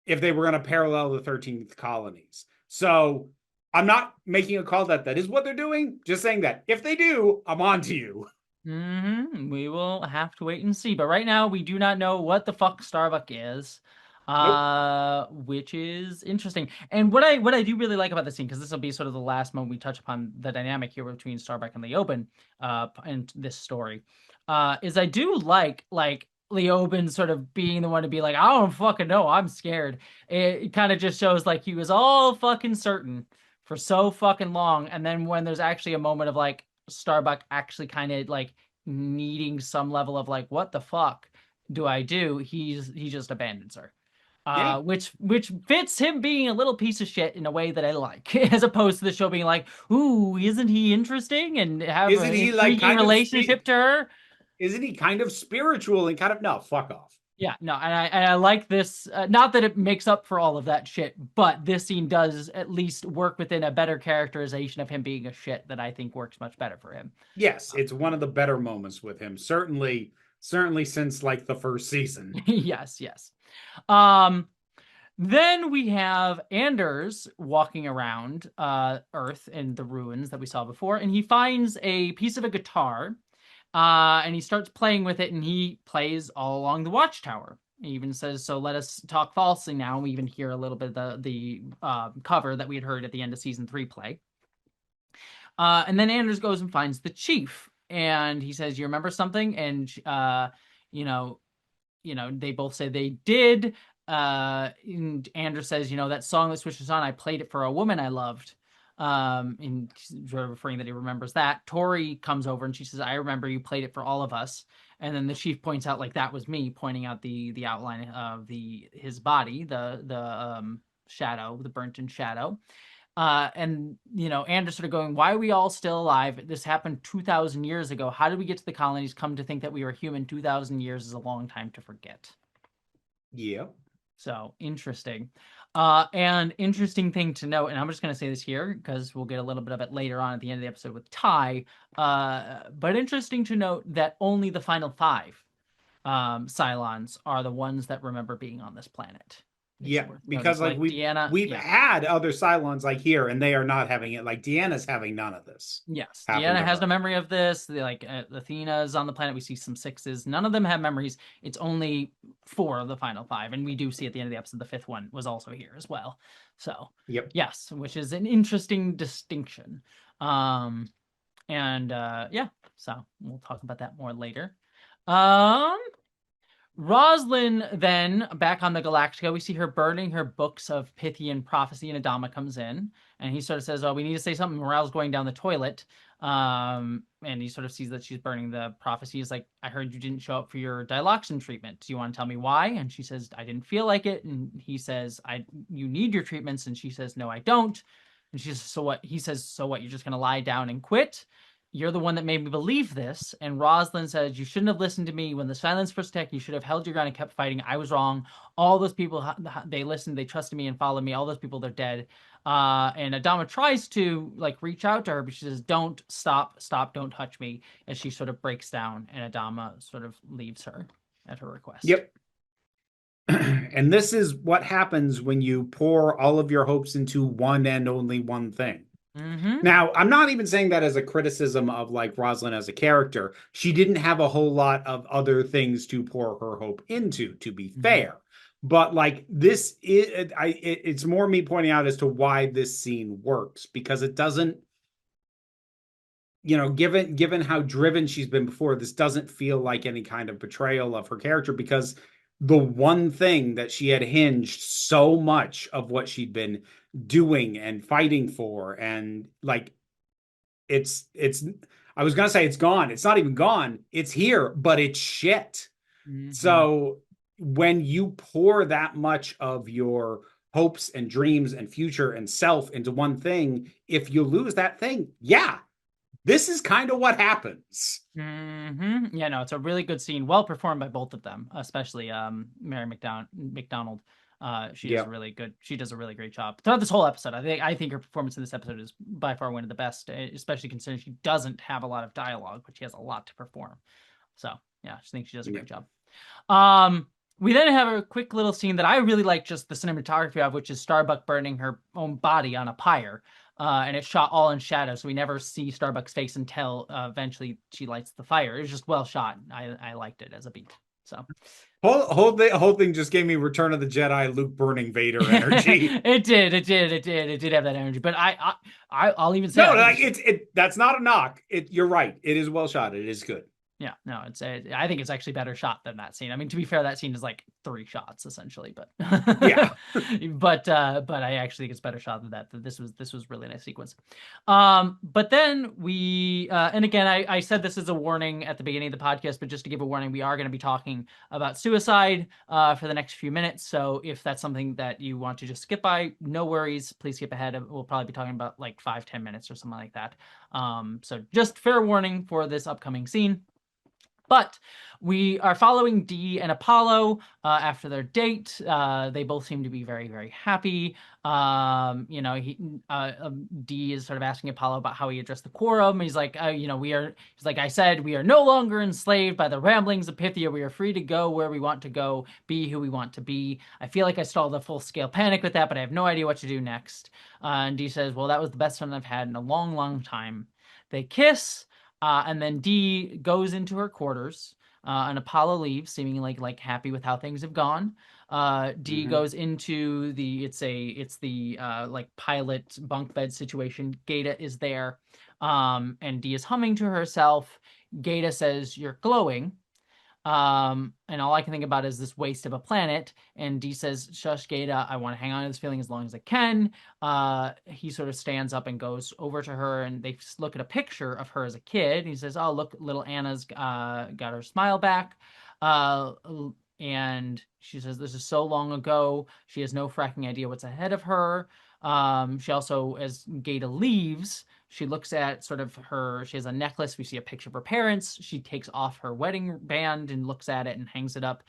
if they were going to parallel the 13th colonies. So I'm not making a call that is what they're doing. Just saying that if they do, I'm on to you. Mm-hmm. We will have to wait and see. But right now, we do not know what the fuck Starbuck is, Nope. which is interesting. And what I do really like about this scene, because this will be sort of the last moment we touch upon the dynamic here between Starbuck and Leoben, in this story, is I do like Leoben sort of being the one to be like, I don't fucking know, I'm scared. It kind of just shows like he was all fucking certain for so fucking long, and then when there's actually a moment of like Starbuck actually kind of like needing some level of like, what the fuck do I do? He just abandons her. Yeah. Which fits him being a little piece of shit in a way that I like, as opposed to the show being like, "Ooh, isn't he interesting and have Isn't an he like intriguing kind of relationship to her?" isn't he kind of spiritual and kind of no, fuck off. Yeah, no, and I like this. Not that it makes up for all of that shit, but this scene does at least work within a better characterization of him being a shit that I think works much better for him. Yes, it's one of the better moments with him. Certainly since like the first season. Yes, yes. Um, Then we have Anders walking around Earth in the ruins that we saw before, and he finds a piece of a guitar, and he starts playing with it, and he plays all along the watchtower. He even says, "So let us talk falsely now." We even hear a little bit of the cover that we had heard at the end of season 3 play. And then Anders goes and finds the chief, and he says, "You remember something?" And you know, they both say they did. And Anders says, that song that switches on, I played it for a woman I loved. And referring that he remembers that. Tori comes over and she says, I remember you played it for all of us. And then the chief points out, like, that was me, pointing out the outline of his body, the shadow, the burnt in shadow. And Anders sort of going, why are we all still alive? This happened 2,000 years ago. How did we get to the colonies? Come to think that we were human, 2,000 years is a long time to forget. Yeah. So interesting. And interesting thing to note, and I'm just going to say this here because we'll get a little bit of it later on at the end of the episode with Ty. But interesting to note that only the final 5 Cylons are the ones that remember being on this planet. Yeah, because like Deanna, we've yeah. had other Cylons like here, and they are not having it. Like Deanna's having none of this. Yes, Happen Deanna to has no her. memory of this. Athena's on the planet. We see some 6s. None of them have memories. It's only 4 of the final 5, and we do see at the end of the episode the 5th one was also here as well. So Yep. yes, which is an interesting distinction. Yeah, so we'll talk about that more later. Roslyn then back on the Galactica, we see her burning her books of Pythian prophecy, and Adama comes in and he sort of says, "Oh, we need to say something." Morale's going down the toilet, and he sort of sees that she's burning the prophecy. He's like, "I heard you didn't show up for your diloxin treatment. Do you want to tell me why?" And she says, "I didn't feel like it." And he says, "You need your treatments." And she says, "No, I don't." And she says, "So what?" He says, "So what? You're just gonna lie down and quit?" You're the one that made me believe this. And Roslyn says, you shouldn't have listened to me when the silence first attacked. You should have held your ground and kept fighting. I was wrong. All those people, they listened, they trusted me and followed me. All those people, they're dead. And Adama tries to like reach out to her, but she says, don't stop, don't touch me. As she sort of breaks down, and Adama sort of leaves her at her request. Yep. And this is what happens when you pour all of your hopes into one and only one thing. Mm-hmm. Now, I'm not even saying that as a criticism of like Rosalind as a character. She didn't have a whole lot of other things to pour her hope into, to be fair. But like this is, it's more me pointing out as to why this scene works, because it doesn't, given how driven she's been before, this doesn't feel like any kind of betrayal of her character, because the one thing that she had hinged so much of what she'd been doing and fighting for, and like it's I was gonna say it's gone. It's not even gone. It's here, but it's shit. Mm-hmm. So when you pour that much of your hopes and dreams and future and self into one thing, if you lose that thing, yeah, this is kind of what happens. Mm-hmm. Yeah, no, it's a really good scene, well performed by both of them, especially Mary McDonald. She does a really great job throughout this whole episode. I think her performance in this episode is by far one of the best, especially considering she doesn't have a lot of dialogue, but she has a lot to perform. So yeah, I think she does a great job. We then have a quick little scene that I really like, just the cinematography of, which is Starbuck burning her own body on a pyre. And it's shot all in shadow, so we never see Starbuck's face until eventually she lights the fire. It was just well shot. I liked it as a beat. So whole thing just gave me Return of the Jedi, Luke burning Vader energy. It did have that energy. But I'll even say no, like that's not a knock. You're right. It is well shot. It is good. Yeah, no, I think it's actually better shot than that scene. I mean, to be fair, that scene is like 3 shots essentially, but Yeah. but I actually think it's better shot than that. That this was really nice sequence. But then and again, I said this as a warning at the beginning of the podcast, but just to give a warning, we are going to be talking about suicide for the next few minutes. So if that's something that you want to just skip by, no worries. Please skip ahead. We'll probably be talking about like 5-10 minutes or something like that. So just fair warning for this upcoming scene. But we are following Dee and Apollo after their date. They both seem to be very, very happy. Dee is sort of asking Apollo about how he addressed the quorum. He's like, he's like, I said, we are no longer enslaved by the ramblings of Pythia. We are free to go where we want to go, be who we want to be. I feel like I stalled a full-scale panic with that, but I have no idea what to do next. And Dee says, well, that was the best fun I've had in a long, long time. They kiss. And then Dee goes into her quarters, and Apollo leaves, seemingly like happy with how things have gone. Dee Hmm. goes into the like pilot bunk bed situation. Gata is there, and Dee is humming to herself. Gata says, "You're glowing." And all I can think about is this waste of a planet. And Dee says, "Shush, Gata, I want to hang on to this feeling as long as I can." He sort of stands up and goes over to her, and they look at a picture of her as a kid. He says, "Oh, look, little Anna's got her smile back." Uh, and she says, "This is so long ago." She has no fracking idea what's ahead of her. She also, as Gata leaves, she looks at sort of she has a necklace. We see a picture of her parents. She takes off her wedding band and looks at it and hangs it up.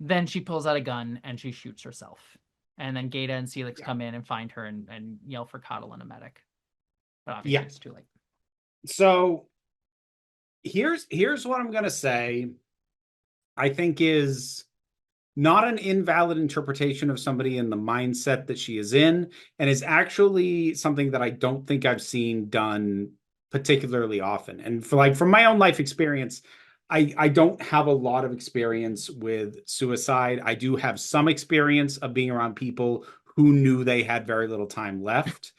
Then she pulls out a gun and she shoots herself. And then Gata and Celix Yeah. come in and find her and yell for Coddle and a medic. But obviously Yeah. it's too late. So here's what I'm gonna say. I think is not an invalid interpretation of somebody in the mindset that she is in, and is actually something that I don't think I've seen done particularly often. And from my own life experience, I don't have a lot of experience with suicide. I do have some experience of being around people who knew they had very little time left.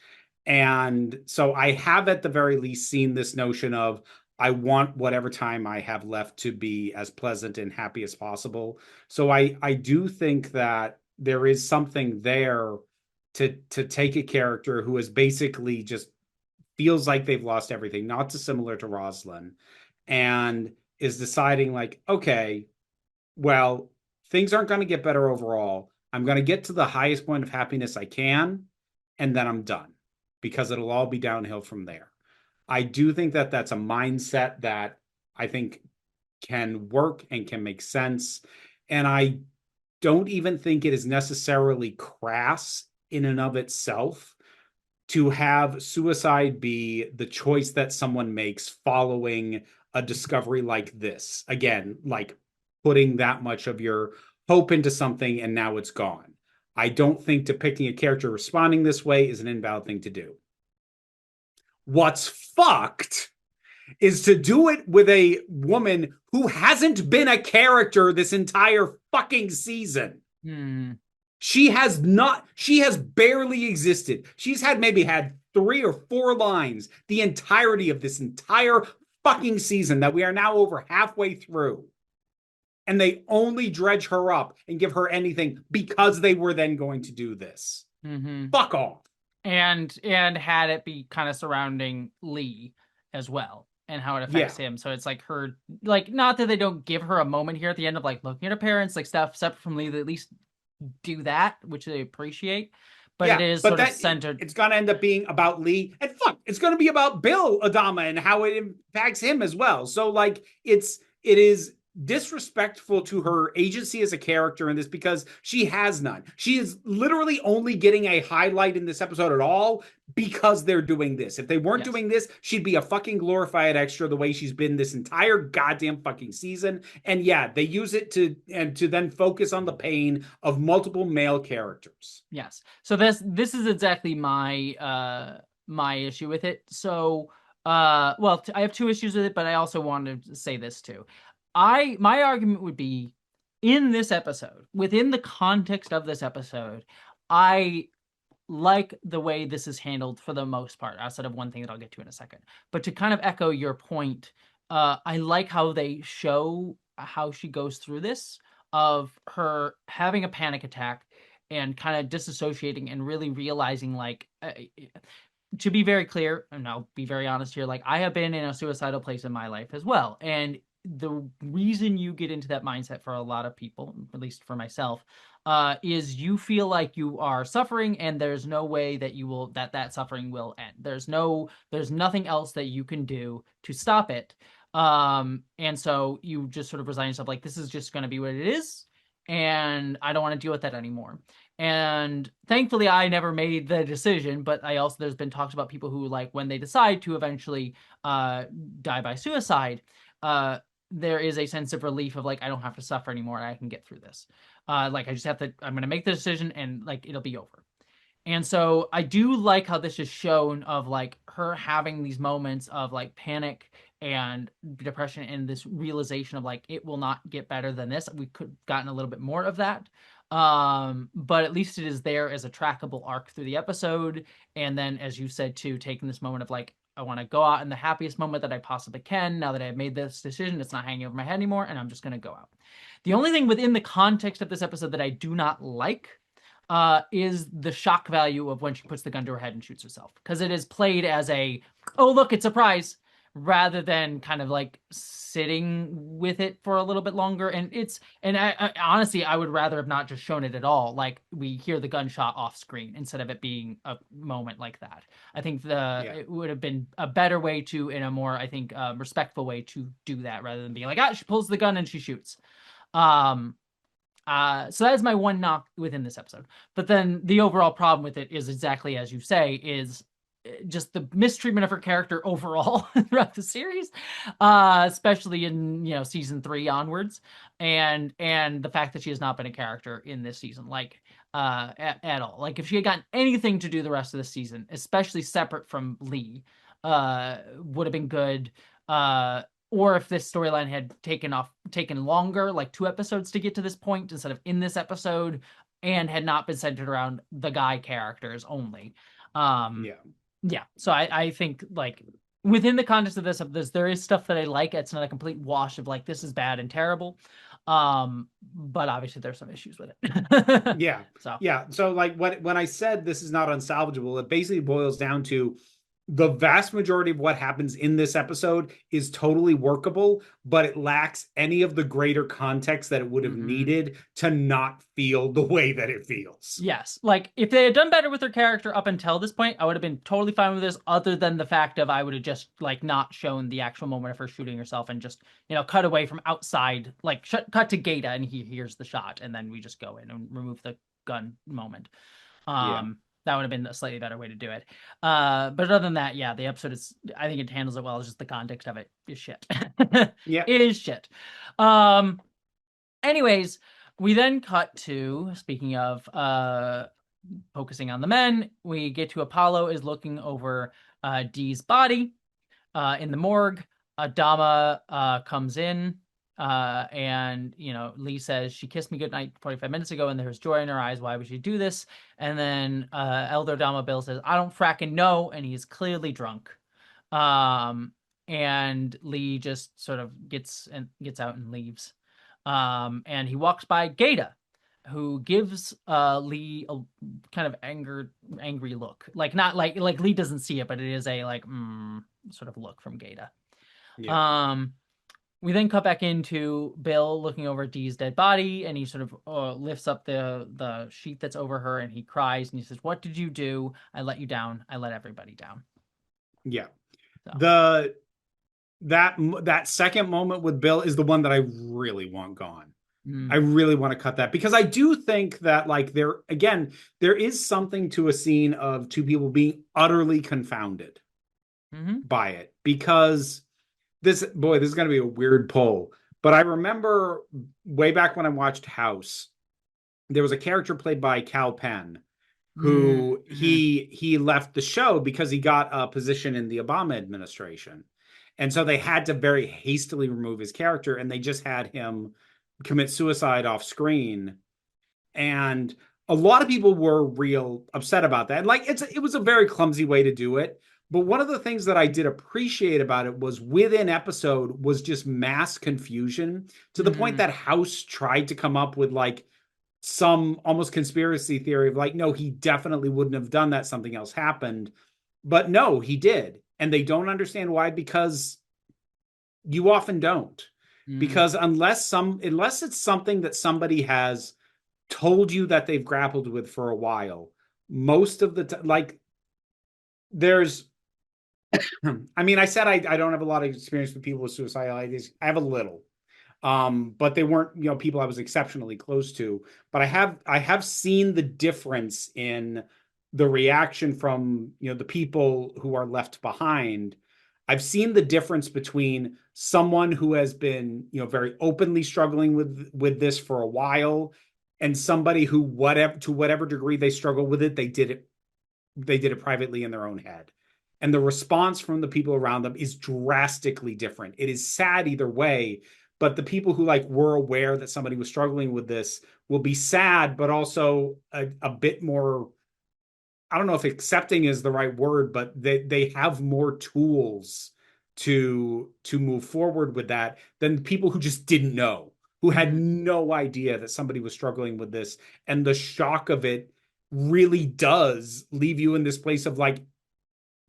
And so I have at the very least seen this notion of I want whatever time I have left to be as pleasant and happy as possible. So I do think that there is something there to take a character who is basically just feels like they've lost everything, not dissimilar to Rosalind, and is deciding like, okay, well, things aren't going to get better overall. I'm going to get to the highest point of happiness I can, and then I'm done because it'll all be downhill from there. I do think that that's a mindset that I think can work and can make sense. And I don't even think it is necessarily crass in and of itself to have suicide be the choice that someone makes following a discovery like this. Again, like putting that much of your hope into something and now it's gone. I don't think depicting a character responding this way is an invalid thing to do. What's fucked is to do it with a woman who hasn't been a character this entire fucking season. Hmm. She has barely existed. She's had 3 or 4 lines the entirety of this entire fucking season that we are now over halfway through. And they only dredge her up and give her anything because they were then going to do this. Mm-hmm. Fuck off. And had it be kind of surrounding Lee as well and how it Yeah. affects him. So it's like her, like, not that they don't give her a moment here at the end of like looking at her parents, like stuff separate from Lee, they at least do that, which they appreciate. But it Yeah, is but sort of that centered. it's gonna end up being about Lee, and fuck, it's gonna be about Bill Adama and how it impacts him as well. So like, it is disrespectful to her agency as a character in this because she has none. She is literally only getting a highlight in this episode at all because they're doing this. If they weren't Yes. doing this, she'd be a fucking glorified extra the way she's been this entire goddamn fucking season. And yeah, they use it to then focus on the pain of multiple male characters. Yes. So this is exactly my issue with it. So well, I have 2 issues with it, but I also wanted to say this too. My argument would be in this episode, within the context of this episode, I like the way this is handled for the most part, outside of one thing that I'll get to in a second. But to kind of echo your point, I like how they show how she goes through this, of her having a panic attack and kind of disassociating and really realizing, like, to be very clear, and I'll be very honest here, like, I have been in a suicidal place in my life as well. And the reason you get into that mindset for a lot of people, at least for myself, is you feel like you are suffering and there's no way that that suffering will end. There's nothing else that you can do to stop it. And so you just sort of resign yourself, like, this is just going to be what it is, and I don't want to deal with that anymore. And thankfully I never made the decision, but I also, there's been talks about people who, like, when they decide to eventually die by suicide, uh there is a sense of relief of, like, I don't have to suffer anymore, I can get through this. Like, I just have to, I'm gonna make the decision and, like, it'll be over. And so I do like how this is shown, of, like, her having these moments of, like, panic and depression and this realization of, like, it will not get better than this. We could have gotten a little bit more of that. But at least it is there as a trackable arc through the episode. And then, as you said too, taking this moment of, like, I want to go out in the happiest moment that I possibly can. Now that I've made this decision, it's not hanging over my head anymore, and I'm just going to go out. The only thing within the context of this episode that I do not like is the shock value of when she puts the gun to her head and shoots herself, because it is played as a, oh look, it's a surprise, rather than kind of, like, sitting with it for a little bit longer. And I honestly, I would rather have not just shown it at all. Like, we hear the gunshot off screen instead of it being a moment like that. I think Yeah. it would have been a better way to, in a more, I think, respectful way to do that, rather than being like, she pulls the gun and she shoots. Um, so that is my one knock within this episode. But then the overall problem with it is exactly as you say, is just the mistreatment of her character overall throughout the series, especially in, season 3 onwards, and the fact that she has not been a character in this season, like, at all. Like, if she had gotten anything to do the rest of the season, especially separate from Lee, would have been good. Or if this storyline had taken longer, like 2 episodes to get to this point instead of in this episode, and had not been centered around the guy characters only. Yeah. Yeah. So I think, like, within the context of this, there is stuff that I like. It's not a complete wash of, like, this is bad and terrible. But obviously there's some issues with it. Yeah. So. Yeah. So, like, when I said this is not unsalvageable, it basically boils down to the vast majority of what happens in this episode is totally workable, but it lacks any of the greater context that it would have needed to not feel the way that it feels. Yes. Like, if they had done better with her character up until this point, I would have been totally fine with this, other than the fact of, I would have just, like, not shown the actual moment of her shooting herself and just, cut away from outside, like, cut to Gata and he hears the shot, and then we just go in and remove the gun moment. Yeah. That would have been a slightly better way to do it. But other than that, yeah, the episode is, I think it handles it well. It's just the context of it is shit. Yeah. It is shit. Anyways, we then cut to, speaking of focusing on the men, we get to Apollo is looking over Dee's body in the morgue. Adama comes in, and Lee says, she kissed me goodnight 45 minutes ago and there's joy in her eyes, why would she do this? And then Elder Adama Bill says, I don't fracking know, and he's clearly drunk. And Lee just sort of gets out and leaves. And he walks by Gata, who gives Lee a kind of angry look. Like, not like Lee doesn't see it, but it is a, like, sort of look from Gata. Yeah. We then cut back into Bill looking over Dee's dead body, and he sort of lifts up the sheet that's over her, and he cries, and he says, what did you do? I let you down. I let everybody down. Yeah. So. That second moment with Bill is the one that I really want gone. I really want to cut that, because I do think that, like, there is something to a scene of two people being utterly confounded by it, because this is going to be a weird pull, but I remember way back when I watched House, there was a character played by Cal Penn who he left the show because he got a position in the Obama administration. And so they had to very hastily remove his character, and they just had him commit suicide off screen. And a lot of people were real upset about that. And, like, it was a very clumsy way to do it, But one of the things that I did appreciate about it was within episode was just mass confusion to the point Hmm. that House tried to come up with like some almost conspiracy theory of like, no, he definitely wouldn't have done that. Something else happened. But no, he did. And they don't understand why, because you often don't. Mm. Because unless it's something that somebody has told you that they've grappled with for a while, most of the time, like there's I mean, I said I don't have a lot of experience with people with suicidal ideas. I have a little. But they weren't, people I was exceptionally close to. But I have seen the difference in the reaction from, the people who are left behind. I've seen the difference between someone who has been, very openly struggling with this for a while, and somebody who, whatever degree they struggle with it, they did it privately in their own head. And the response from the people around them is drastically different. It is sad either way, but the people who like were aware that somebody was struggling with this will be sad, but also a bit more, I don't know if accepting is the right word, but they have more tools to move forward with that than people who just didn't know, who had Hmm. no idea that somebody was struggling with this. And the shock of it really does leave you in this place of like,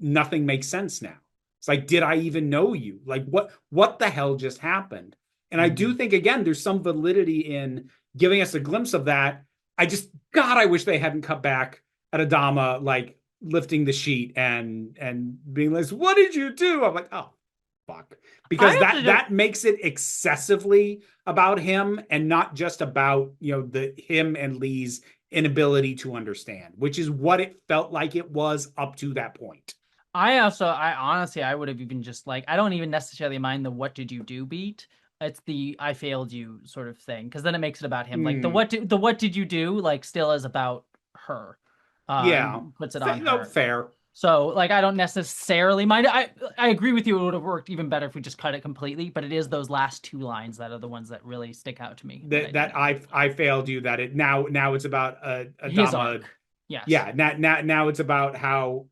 nothing makes sense now. It's like, did I even know you? Like, what the hell just happened? And I do Hmm. think again, there's some validity in giving us a glimpse of that. God, I wish they hadn't cut back at Adama, like lifting the sheet and being like, "What did you do?" I'm like, "Oh, fuck," because I that actually don't. that makes it excessively about him and not just about the him and Lee's inability to understand, which is what it felt like it was up to that point. I honestly, I would have even just like, I don't even necessarily mind the "what did you do" beat. It's the "I failed you" sort of thing, because then it makes it about him. Like Hmm. the "what did you do" like still is about her, Yeah. and puts it on No, her. fair. So like I don't necessarily mind it. I agree with you. It would have worked even better if we just cut it completely. But it is those last two lines that are the ones that really stick out to me that I That didn't that like. I failed you. That it now it's about His Adama. arc, yes, Yeah. Now it's about how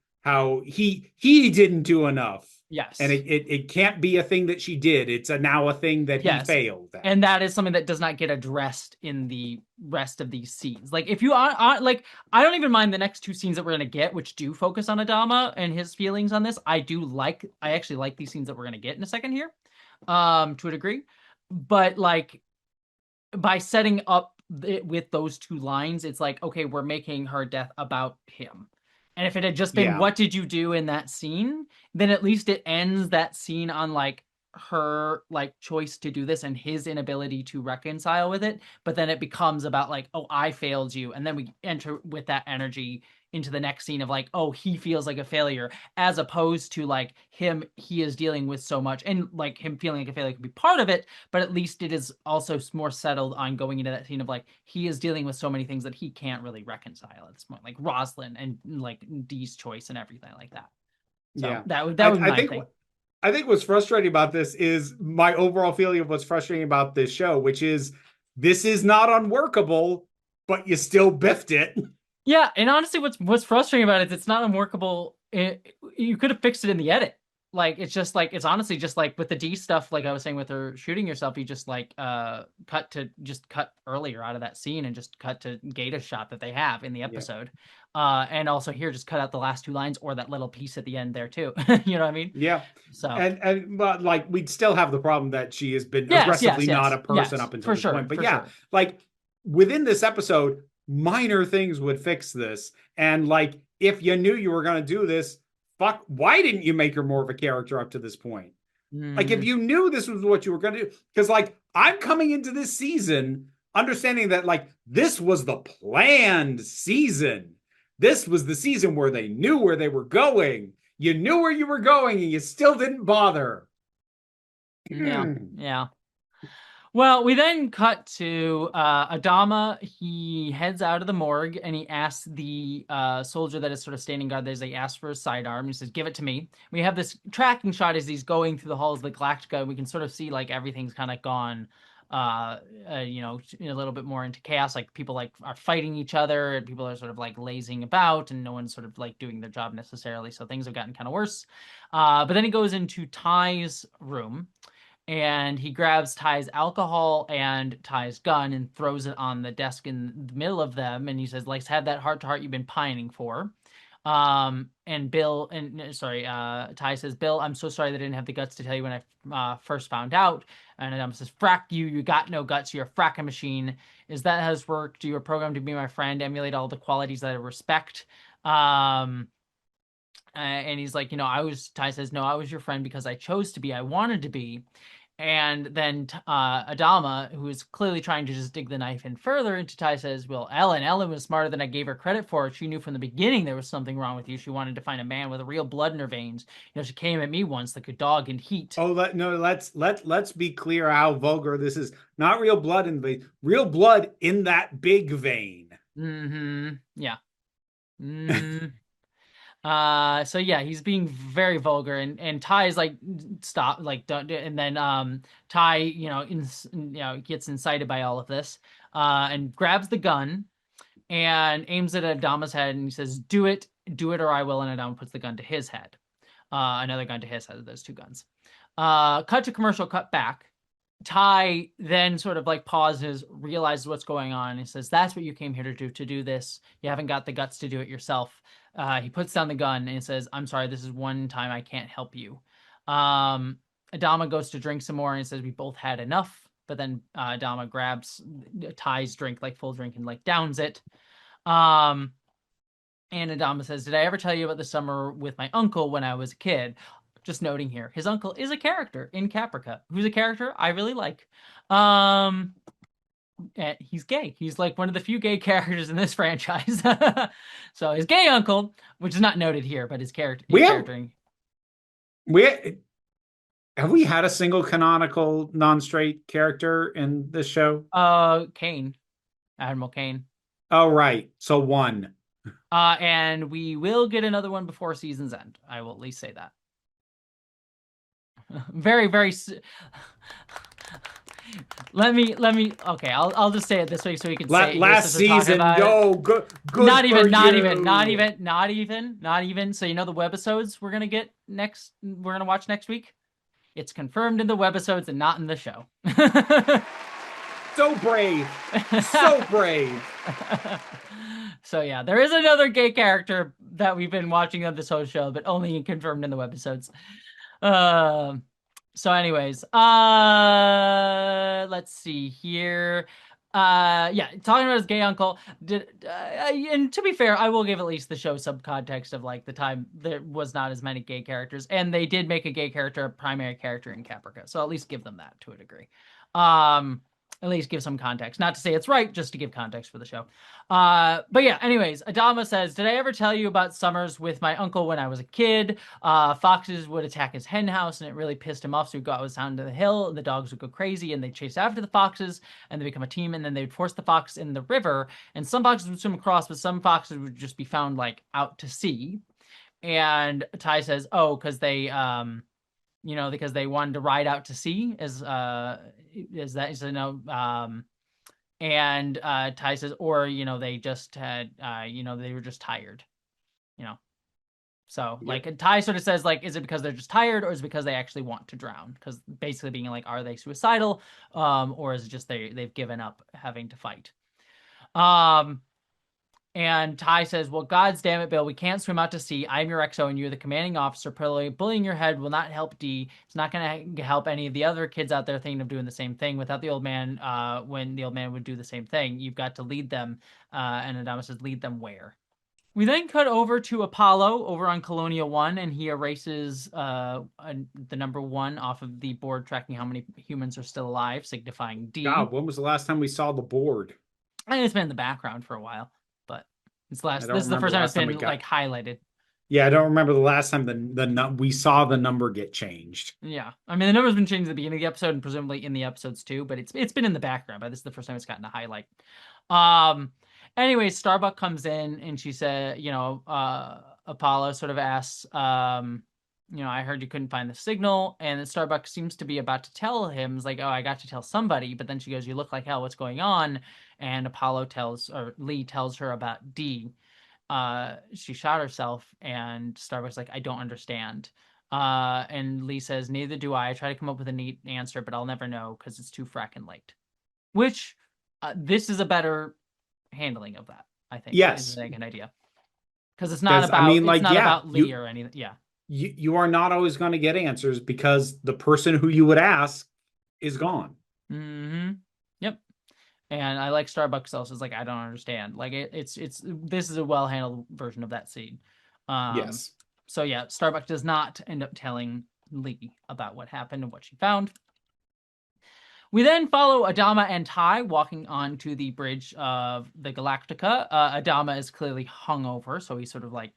he didn't do enough, and yes. it can't be a thing that she did. It's now a thing that he Yes. failed at. And that is something that does not get addressed in the rest of these scenes. Like, if you are like, I don't even mind the next two scenes that we're gonna get, which do focus on Adama and his feelings on this. I actually like these scenes that we're gonna get in a second here, to a degree. But like, by setting up it with those two lines, it's like, okay, we're making her death about him. And if it had just been, Yeah. "What did you do in that scene?" then at least it ends that scene on like her like choice to do this and his inability to reconcile with it. But then it becomes about like, "Oh, I failed you." And then we enter with that energy into the next scene of like, "Oh, he feels like a failure," as opposed to like he is dealing with so much, and like him feeling like a failure could be part of it, but at least it is also more settled on going into that scene of like he is dealing with so many things that he can't really reconcile at this point, like Rosalind and like Dee's choice and everything like that. So Yeah. that I, would be I my think thing. I think what's frustrating about this is my overall feeling of what's frustrating about this show, which is this is not unworkable, but you still biffed it. Yeah, and honestly, what's frustrating about it is it's not unworkable. You could have fixed it in the edit. Like it's just like it's honestly just like with the D stuff, like I was saying with her shooting yourself, you just like cut earlier out of that scene and just cut to Gata shot that they have in the Yeah. episode. And also here just cut out the last two lines or that little piece at the end there too. You know what I mean? Yeah. So And but like we'd still have the problem that she has been yes, aggressively yes, not a yes, person yes, up until for this point. sure, But for yeah, sure. like within this episode, minor things would fix this. And like if you knew you were gonna do this, fuck, why didn't you make her more of a character up to this point? Like if Mm, you knew this was what you were gonna do, because like I'm coming into this season understanding that like this was the planned season. This was the season where they knew where they were going. You knew where you were going and you still didn't bother. yeah, yeah. Well, we then cut to Adama. He heads out of the morgue and he asks the soldier that is sort of standing guard there. They ask for his sidearm. He says, "Give it to me." We have this tracking shot as he's going through the halls of the Galactica. We can sort of see like everything's kind of gone a little bit more into chaos. Like people like are fighting each other, and people are sort of like lazing about, and no one's sort of like doing their job necessarily. So things have gotten kind of worse. But then he goes into Ty's room, and he grabs Ty's alcohol and Ty's gun and throws it on the desk in the middle of them. And he says, "Let's have that heart to heart you've been pining for." Ty says, "Bill, I'm so sorry that I didn't have the guts to tell you when I first found out." And Adam says, "Frak you got no guts. You're a fracking machine. Is that how this worked? You were programmed to be my friend, emulate all the qualities that I respect." And he's like, Ty says, "No, I was your friend because I chose to be. I wanted to be." And then Adama, who is clearly trying to just dig the knife in further into Ty, says, "Well, Ellen was smarter than I gave her credit for. She knew from the beginning there was something wrong with you. She wanted to find a man with real blood in her veins. She came at me once like a dog in heat." Oh, no, let's be clear how vulgar this is. Not real blood in the vein, real blood in that big vein. Mm-hmm. Yeah. Mm. So yeah, he's being very vulgar, and Ty is like, "Stop, like don't do it." And then Ty, gets incited by all of this, and grabs the gun and aims it at Adama's head, and he says, do it or I will." And Adama puts the gun to his head. Another gun to his head, those two guns. Cut to commercial, cut back. Ty then sort of like pauses, realizes what's going on, and he says, "That's what you came here to do this. You haven't got the guts to do it yourself." He puts down the gun and says, "I'm sorry, this is one time I can't help you." Adama goes to drink some more and says, "We both had enough." But then Adama grabs Ty's drink, like full drink, and like downs it. And Adama says, "Did I ever tell you about the summer with my uncle when I was a kid?" Just noting here, his uncle is a character in Caprica, who's a character I really like. He's gay. He's like one of the few gay characters in this franchise. So his gay uncle, which is not noted here, but his character, We have we have we had a single canonical non-straight character in this show? Kane, Admiral Kane. Oh, right. So one. And we will get another one before season's end. I will at least say that. Very, very. Let me. Okay, I'll just say it this way so we can say it Last season. Yo, good. Not even. Not you. even. Not even. Not even. Not even. So the webisodes we're gonna get next. We're gonna watch next week. It's confirmed in the webisodes and not in the show. So brave. So brave. So yeah, there is another gay character that we've been watching on this whole show, but only confirmed in the webisodes. So anyways, let's see here. Yeah, talking about his gay uncle. And to be fair, I will give at least the show some context of like the time there was not as many gay characters, and they did make a gay character a primary character in Caprica, so at least give them that to a degree. At least give some context. Not to say it's right, just to give context for the show. But yeah, anyways, Adama says, "Did I ever tell you about summers with my uncle when I was a kid? Foxes would attack his hen house, and it really pissed him off, so he'd go out down to the hill, and the dogs would go crazy, and they'd chase after the foxes, and they become a team, and then they'd force the fox in the river, and some foxes would swim across, but some foxes would just be found, like, out to sea." And Ty says, "Oh, because they because they wanted to ride out to sea." And Ty says, "Or they just had they were just tired, you know." So like Ty sort of says, like, is it because they're just tired, or is it because they actually want to drown? Because basically being like, are they suicidal, or is it just they've given up having to fight? And Ty says, "Well, God's damn it, Bill, we can't swim out to sea. I'm your XO and you're the commanding officer. Bullying your head will not help D. It's not going to help any of the other kids out there thinking of doing the same thing without the old man, when the old man would do the same thing. You've got to lead them." And Adama says, "Lead them where?" We then cut over to Apollo over on Colonial 1, and he erases the number 1 off of the board tracking how many humans are still alive, signifying D. God, when was the last time we saw the board? And it's been in the background for a while. This is the first time it's been like highlighted. Yeah, I don't remember the last time we saw the number get changed. Yeah, I mean the number's been changed at the beginning of the episode and presumably in the episodes too, but it's been in the background. But this is the first time it's gotten a highlight. Anyways, Starbuck comes in and she said, Apollo sort of asks, I heard you couldn't find the signal. And then Starbuck seems to be about to tell him, it's like, oh, I got to tell somebody. But then she goes, you look like hell. What's going on? And Lee tells her about Dee. She shot herself, and Starbuck's like, I don't understand. And Lee says, neither do I. I try to come up with a neat answer, but I'll never know because it's too frackin' late. Which, this is a better handling of that, I think, is Yes, like an idea. Because because I mean, it's like, not yeah, about Lee or anything. Yeah. you are not always going to get answers because the person who you would ask is gone. Mm-hmm. Yep. And I like Starbucks also is like, I don't understand. Like it's this is a well handled version of that scene. Um Yes. so yeah, Starbuck does not end up telling Lee about what happened and what she found. We then follow Adama and Ty walking onto the bridge of the Galactica. Adama is clearly hungover, so he's sort of like,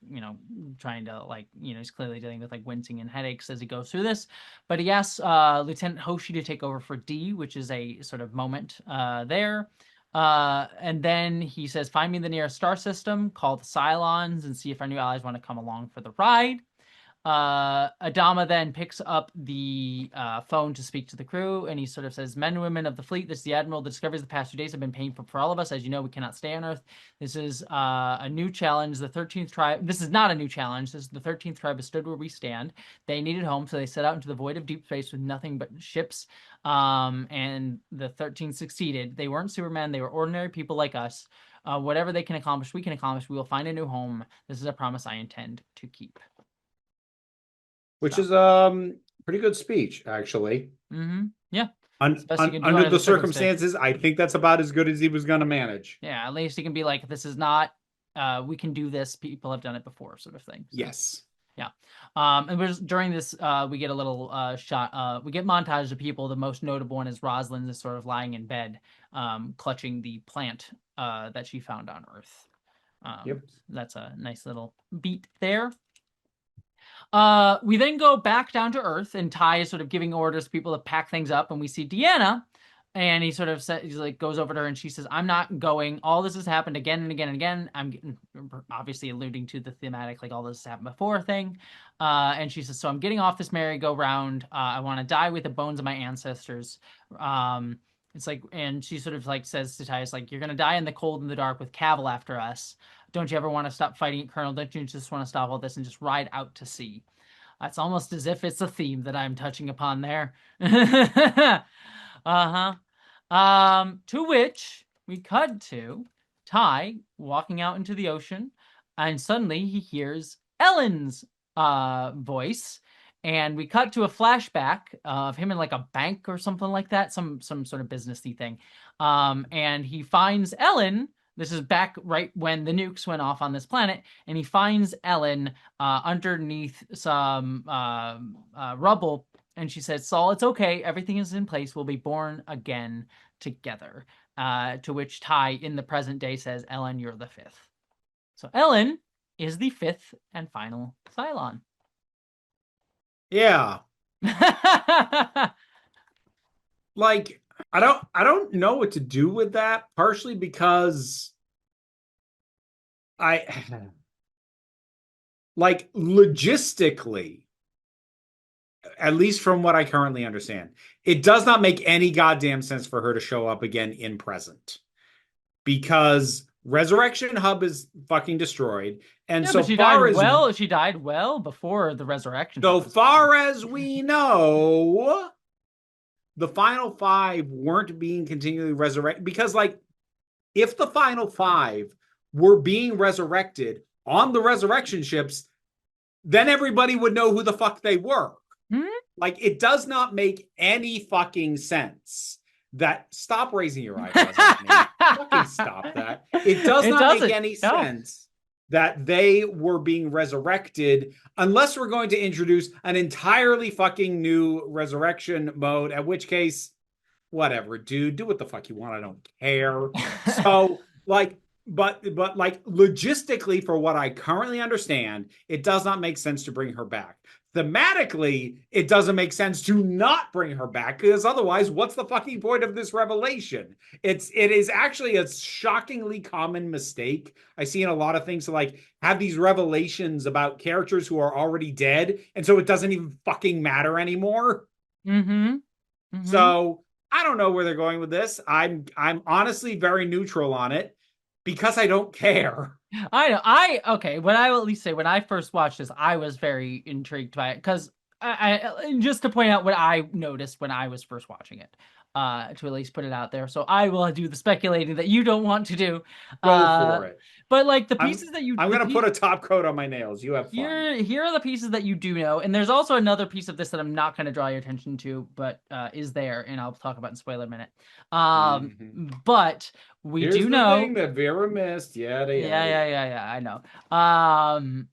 trying to like, he's clearly dealing with like wincing and headaches as he goes through this. But he asks Lieutenant Hoshi to take over for D, which is a sort of moment there. And then he says, find me the nearest star system, call the Cylons, and see if our new allies want to come along for the ride. Adama then picks up the phone to speak to the crew, and he sort of says, men and women of the fleet, this is the Admiral. The discoveries of the past 2 days have been painful for all of us. As you know, we cannot stay on Earth. This is a new challenge. The 13th tribe, this is not a new challenge. This is the 13th tribe has stood where we stand. They needed home, so they set out into the void of deep space with nothing but ships. And the 13th succeeded. They weren't Supermen. They were ordinary people like us. Whatever they can accomplish, we can accomplish. We will find a new home. This is a promise I intend to keep. Which So. is pretty good speech, actually. Mm-hmm. Yeah. Under the circumstances, I think that's about as good as he was going to manage. Yeah, at least he can be like, this is not, we can do this. People have done it before, sort of thing. So, yes. yeah. And during this, we get a little shot. We get montage of people. The most notable one is Rosalind is sort of lying in bed, clutching the plant that she found on Earth. Yep. That's a nice little beat there. We then go back down to Earth, and Ty is sort of giving orders to people to pack things up, and we see Deanna, and he sort of he's like goes over to her, and she says, "I'm not going. All this has happened again and again and again." I'm obviously alluding to the thematic, like all this has happened before thing. And she says, "So I'm getting off this merry-go-round. I want to die with the bones of my ancestors." It's like, and she sort of like says to Ty, "It's like you're gonna die in the cold and the dark with Cavill after us. Don't you ever want to stop fighting it, Colonel? Don't you just want to stop all this and just ride out to sea?" That's almost as if it's a theme that I'm touching upon there. Uh-huh. To which we cut to Ty walking out into the ocean, and suddenly he hears Ellen's voice, and we cut to a flashback of him in like a bank or something like that, some sort of businessy thing. And he finds Ellen. This is back right when the nukes went off on this planet, and he finds Ellen underneath some rubble, and she says, "Saul, it's okay. Everything is in place. We'll be born again together." To which Ty, in the present day, says, "Ellen, you're the fifth." So Ellen is the fifth and final Cylon. Yeah. Like, I don't know what to do with that, partially because I like logistically, at least from what I currently understand, it does not make any goddamn sense for her to show up again in present because Resurrection Hub is fucking destroyed. And yeah, so but far as she died well before the resurrection. so far as we know, the final five weren't being continually resurrected because, like, if the final five were being resurrected on the resurrection ships, then everybody would know who the fuck they were. Like, it does not make any fucking sense that stop raising your eyebrows at me. Fucking stop that. It does not make any sense that they were being resurrected unless we're going to introduce an entirely fucking new resurrection mode, at which case, whatever, dude, do what the fuck you want. I don't care. So, like, but like logistically, for what I currently understand, it does not make sense to bring her back. Thematically, it doesn't make sense to not bring her back, because otherwise, what's the fucking point of this revelation? It is actually a shockingly common mistake I see in a lot of things to like have these revelations about characters who are already dead, and so it doesn't even fucking matter anymore. Mm-hmm. Mm-hmm. So I don't know where they're going with this. I'm honestly very neutral on it because I don't care. I know. Okay. What I will at least say, when I first watched this, I was very intrigued by it because just to point out what I noticed when I was first watching it, to at least put it out there. So I will do the speculating that you don't want to do. Go Uh, for it. but like I'm I'm gonna put a top coat on my nails. You have fun. here are the pieces that you do know, and there's also another piece of this that I'm not going to draw your attention to, but is there, and I'll talk about in spoiler minute. Mhm. But we Here's do the know. thing that Vera missed. Yada Yeah, yada yeah, yada. yeah, yeah. I know.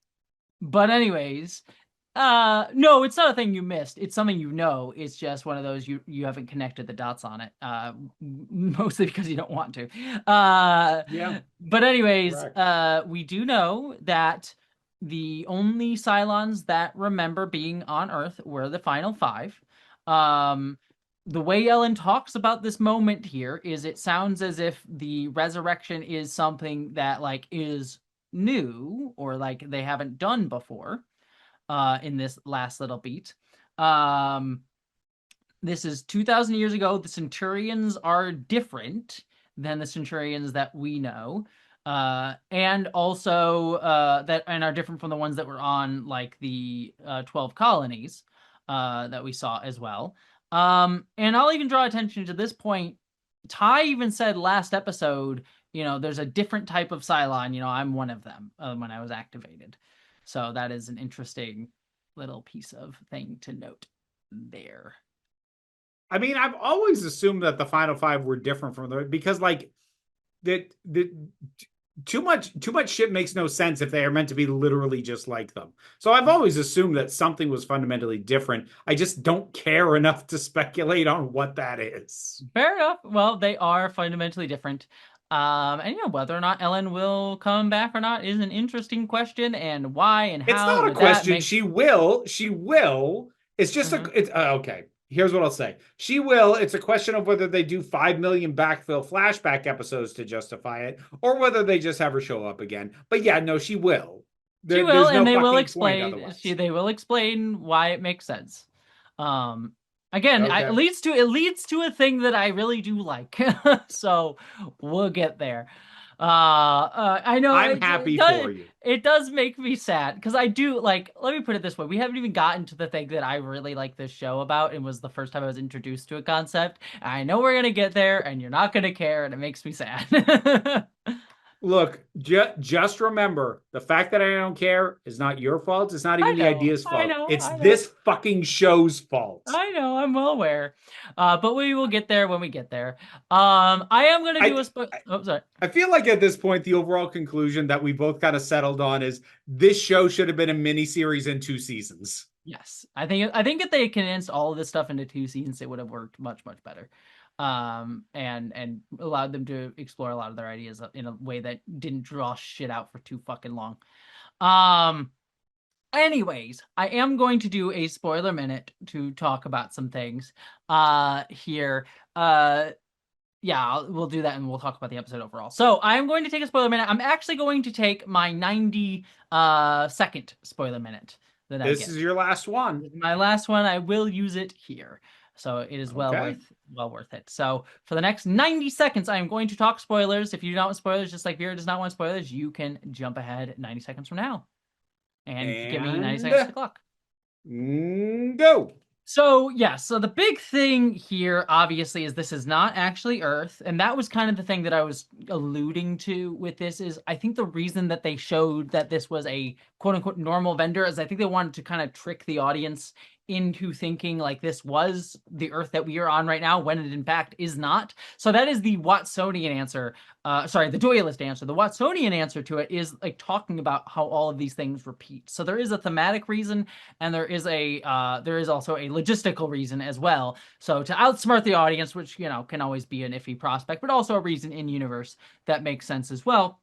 But anyways, no, it's not a thing you missed. It's something you know. It's just one of those you haven't connected the dots on it. Mostly because you don't want to. Yeah, But anyways, correct. we do know that the only Cylons that remember being on Earth were the final five. Um, the way Ellen talks about this moment here is it sounds as if the resurrection is something that like is new or like they haven't done before in this last little beat. Um, this is 2,000 years ago. The Centurions are different than the Centurions that we know. And also that and are different from the ones that were on like the 12 colonies that we saw as well. And I'll even draw attention to this point. Ty even said last episode, there's a different type of Cylon. I'm one of them when I was activated. So that is an interesting little piece of thing to note there. I mean, I've always assumed that the final five were different from the because like that too much shit makes no sense if they are meant to be literally just like them. So I've always assumed that something was fundamentally different. I just don't care enough to speculate on what that is. Fair enough. Well, they are fundamentally different. And whether or not Ellen will come back or not is an interesting question, and why and It's how not a would that question. make. She will. She will. It's just a. Mhm. It's okay. Here's what I'll say. She will. It's a question of whether they do 5 million backfill flashback episodes to justify it, or whether they just have her show up again. But yeah, no, she will. She will, There's and no fucking point otherwise. they will explain why it makes sense. Um, Again, Okay. it leads to a thing that I really do like. So we'll get there. I know I'm happy for you. it does make me sad because I do like. Let me put it this way: we haven't even gotten to the thing that I really like this show about, and was the first time I was introduced to a concept. I know we're gonna get there, and you're not gonna care, and it makes me sad. Look, just remember the fact that I don't care is not your fault. It's not even the idea's I fault. know, It's I know. this fucking show's fault. I know, I'm well aware. But we will get there when we get there. I am gonna do I a oh, sorry. I feel like at this point, the overall conclusion that we both kind of settled on is this show should have been a miniseries in 2 seasons. Yes, I think if they condensed all of this stuff into 2 seasons, it would have worked much much better. And allowed them to explore a lot of their ideas in a way that didn't draw shit out for too fucking long. Um. Anyways, I am going to do a spoiler minute to talk about some things here. Yeah, we'll do that and we'll talk about the episode overall. So I am going to take a spoiler minute. I'm actually going to take my 90 second spoiler minute that I This get. is your last one. My last one, I will use it here. So it is Okay. well worth it. So for the next 90 seconds, I am going to talk spoilers. If you do not want spoilers, just like Vera does not want spoilers, you can jump ahead 90 seconds from now and give me 90 And seconds to the clock. go. So, yeah, so the big thing here, obviously, is this is not actually Earth. And that was kind of the thing that I was alluding to with this is I think the reason that they showed that this was a quote unquote normal vendor is I think they wanted to kind of trick the audience into thinking like this was the Earth that we are on right now when it in fact is not. So that is the Watsonian answer. Sorry, the dualist answer. The Watsonian answer to it is like talking about how all of these things repeat. So there is a thematic reason, and there is also a logistical reason as well. So to outsmart the audience, which can always be an iffy prospect, but also a reason in universe that makes sense as well.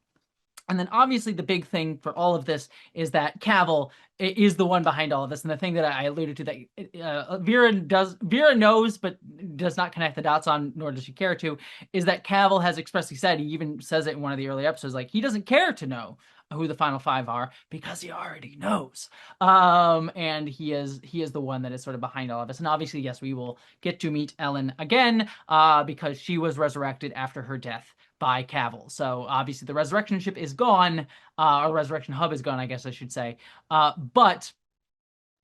And then obviously the big thing for all of this is that Cavill is the one behind all of this. And the thing that I alluded to that Vera knows, but does not connect the dots on, nor does she care to, is that Cavill has expressly said, he even says it in one of the early episodes, like he doesn't care to know who the final five are because he already knows. And he is the one that is sort of behind all of this. And obviously, yes, we will get to meet Ellen again, because she was resurrected after her death by Cavill. So obviously the resurrection ship is gone, or resurrection hub is gone, I guess I should say. But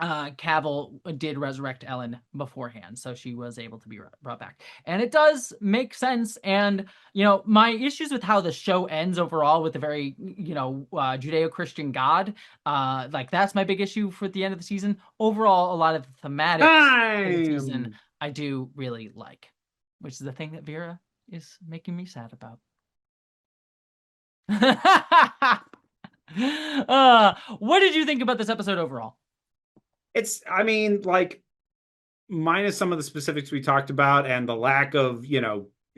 Cavill did resurrect Ellen beforehand, so she was able to be brought back. And it does make sense. And, my issues with how the show ends overall with the very, Judeo-Christian God, like that's my big issue for the end of the season. Overall, a lot of the thematics for the season I do really like, which is the thing that Vera is making me sad about. What did you think about this episode overall? I mean, like, minus some of the specifics we talked about and the lack of,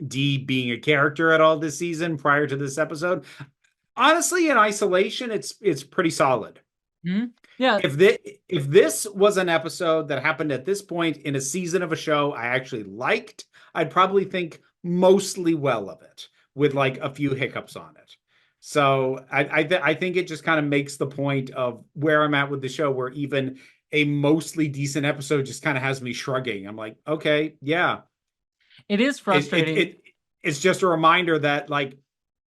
Dee being a character at all this season prior to this episode, honestly, in isolation, it's pretty solid. Mm-hmm. Yeah. If this was an episode that happened at this point in a season of a show I actually liked, I'd probably think mostly well of it, with like a few hiccups on it. So I think it just kind of makes the point of where I'm at with the show, where even a mostly decent episode just kind of has me shrugging. I'm like, okay, yeah. It is frustrating. It's just a reminder that like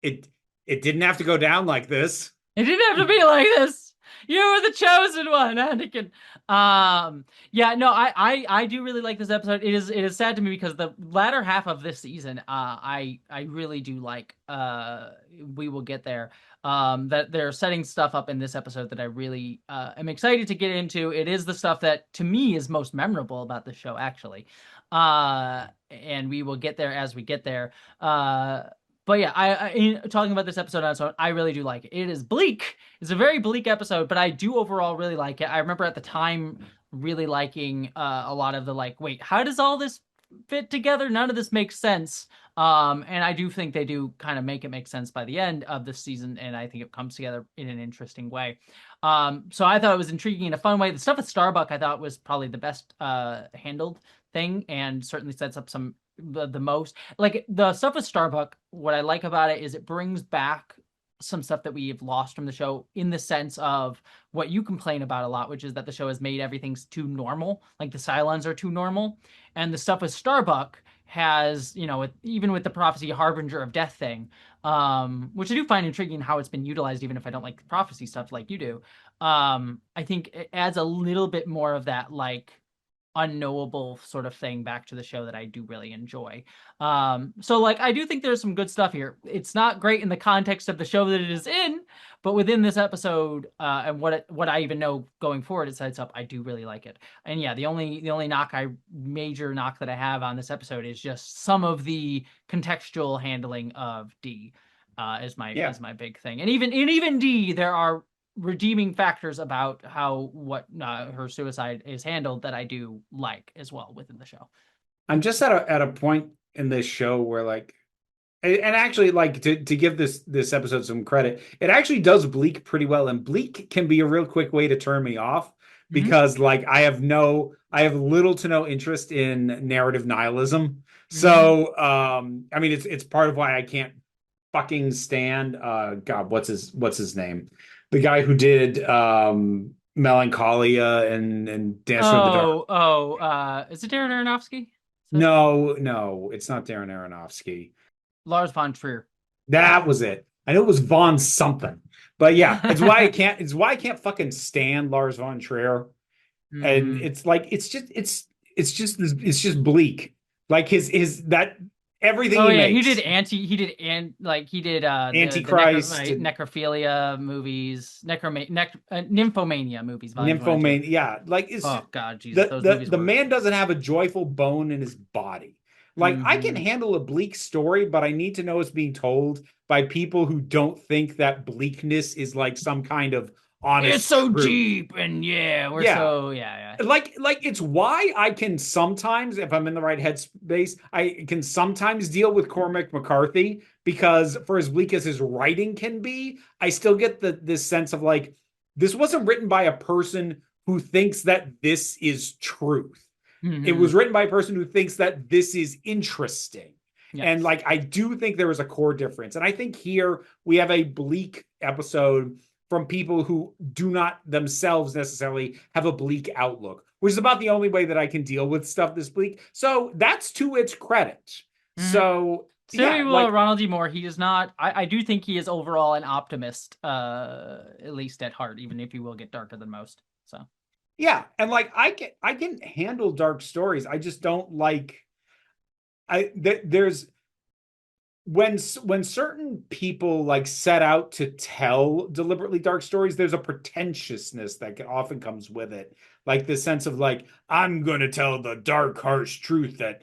it didn't have to go down like this. It didn't have to be like this. You were the chosen one, Anakin. Yeah, no, I do really like this episode. It is sad to me because the latter half of this season, I really do like. We will get there. That they're setting stuff up in this episode that I really am excited to get into. It is the stuff that to me is most memorable about the show, actually. And we will get there as we get there. But yeah, talking about this episode on its own, I really do like it. It is bleak. It's a very bleak episode, but I do overall really like it. I remember at the time really liking a lot of the like, wait, how does all this fit together? None of this makes sense. And I do think they do kind of make it make sense by the end of the season, and I think it comes together in an interesting way. So I thought it was intriguing in a fun way. The stuff with Starbuck I thought was probably the best handled thing, and certainly sets up some the most. Like the stuff with Starbuck, what I like about it is it brings back some stuff that we've lost from the show, in the sense of what you complain about a lot, which is that the show has made everything's too normal. Like the Cylons are too normal. And the stuff with Starbuck has, even with the prophecy harbinger of death thing, which I do find intriguing how it's been utilized, even if I don't like the prophecy stuff like you do. I think it adds a little bit more of that like unknowable sort of thing back to the show that I do really enjoy. So like I do think there's some good stuff here. It's not great in the context of the show that it is in, but within this episode, and what I even know going forward it sets up, I do really like it. And yeah, the only major knock that I have on this episode is just some of the contextual handling of Dee, is my big thing. And even Dee, there are redeeming factors about what her suicide is handled that I do like as well within the show. I'm just at a point in this show where like, and actually like to give this episode some credit, it actually does bleak pretty well, and bleak can be a real quick way to turn me off, because like I have little to no interest in narrative nihilism. So I mean it's part of why I can't fucking stand God, what's his name? The guy who did Melancholia and Dance in the Dark. Is it Darren Aronofsky? No, it's not Darren Aronofsky. Lars von Trier. That was it. I know it was Von something, but yeah, it's why I can't fucking stand Lars von Trier. And it's like it's just bleak. Like his that everything he makes. He did Antichrist, necrophilia movies, nymphomania movies. Nymphomania, yeah. Like God, Jesus, the man doesn't have a joyful bone in his body. Like I can handle a bleak story, but I need to know it's being told by people who don't think that bleakness is like some kind of it's honest so truth. deep, and yeah, we're Yeah. so yeah. Like it's why I can sometimes, if I'm in the right headspace, I can sometimes deal with Cormac McCarthy, because for as bleak as his writing can be, I still get this sense of like, this wasn't written by a person who thinks that this is truth. It Hmm. was written by a person who thinks that this is interesting. And Yes. like, I do think there is a core difference. And I think here we have a bleak episode from people who do not themselves necessarily have a bleak outlook, which is about the only way that I can deal with stuff this bleak. So that's to its credit. Hmm. So Similarly, yeah, like, Ronald D. Moore, he is not. I do think he is overall an optimist, at least at heart, even if he will get darker than most. So yeah, and like I can handle dark stories. I just don't like there's when certain people like set out to tell deliberately dark stories, there's a pretentiousness that often comes with it, like the sense of like, I'm going to tell the dark harsh truth that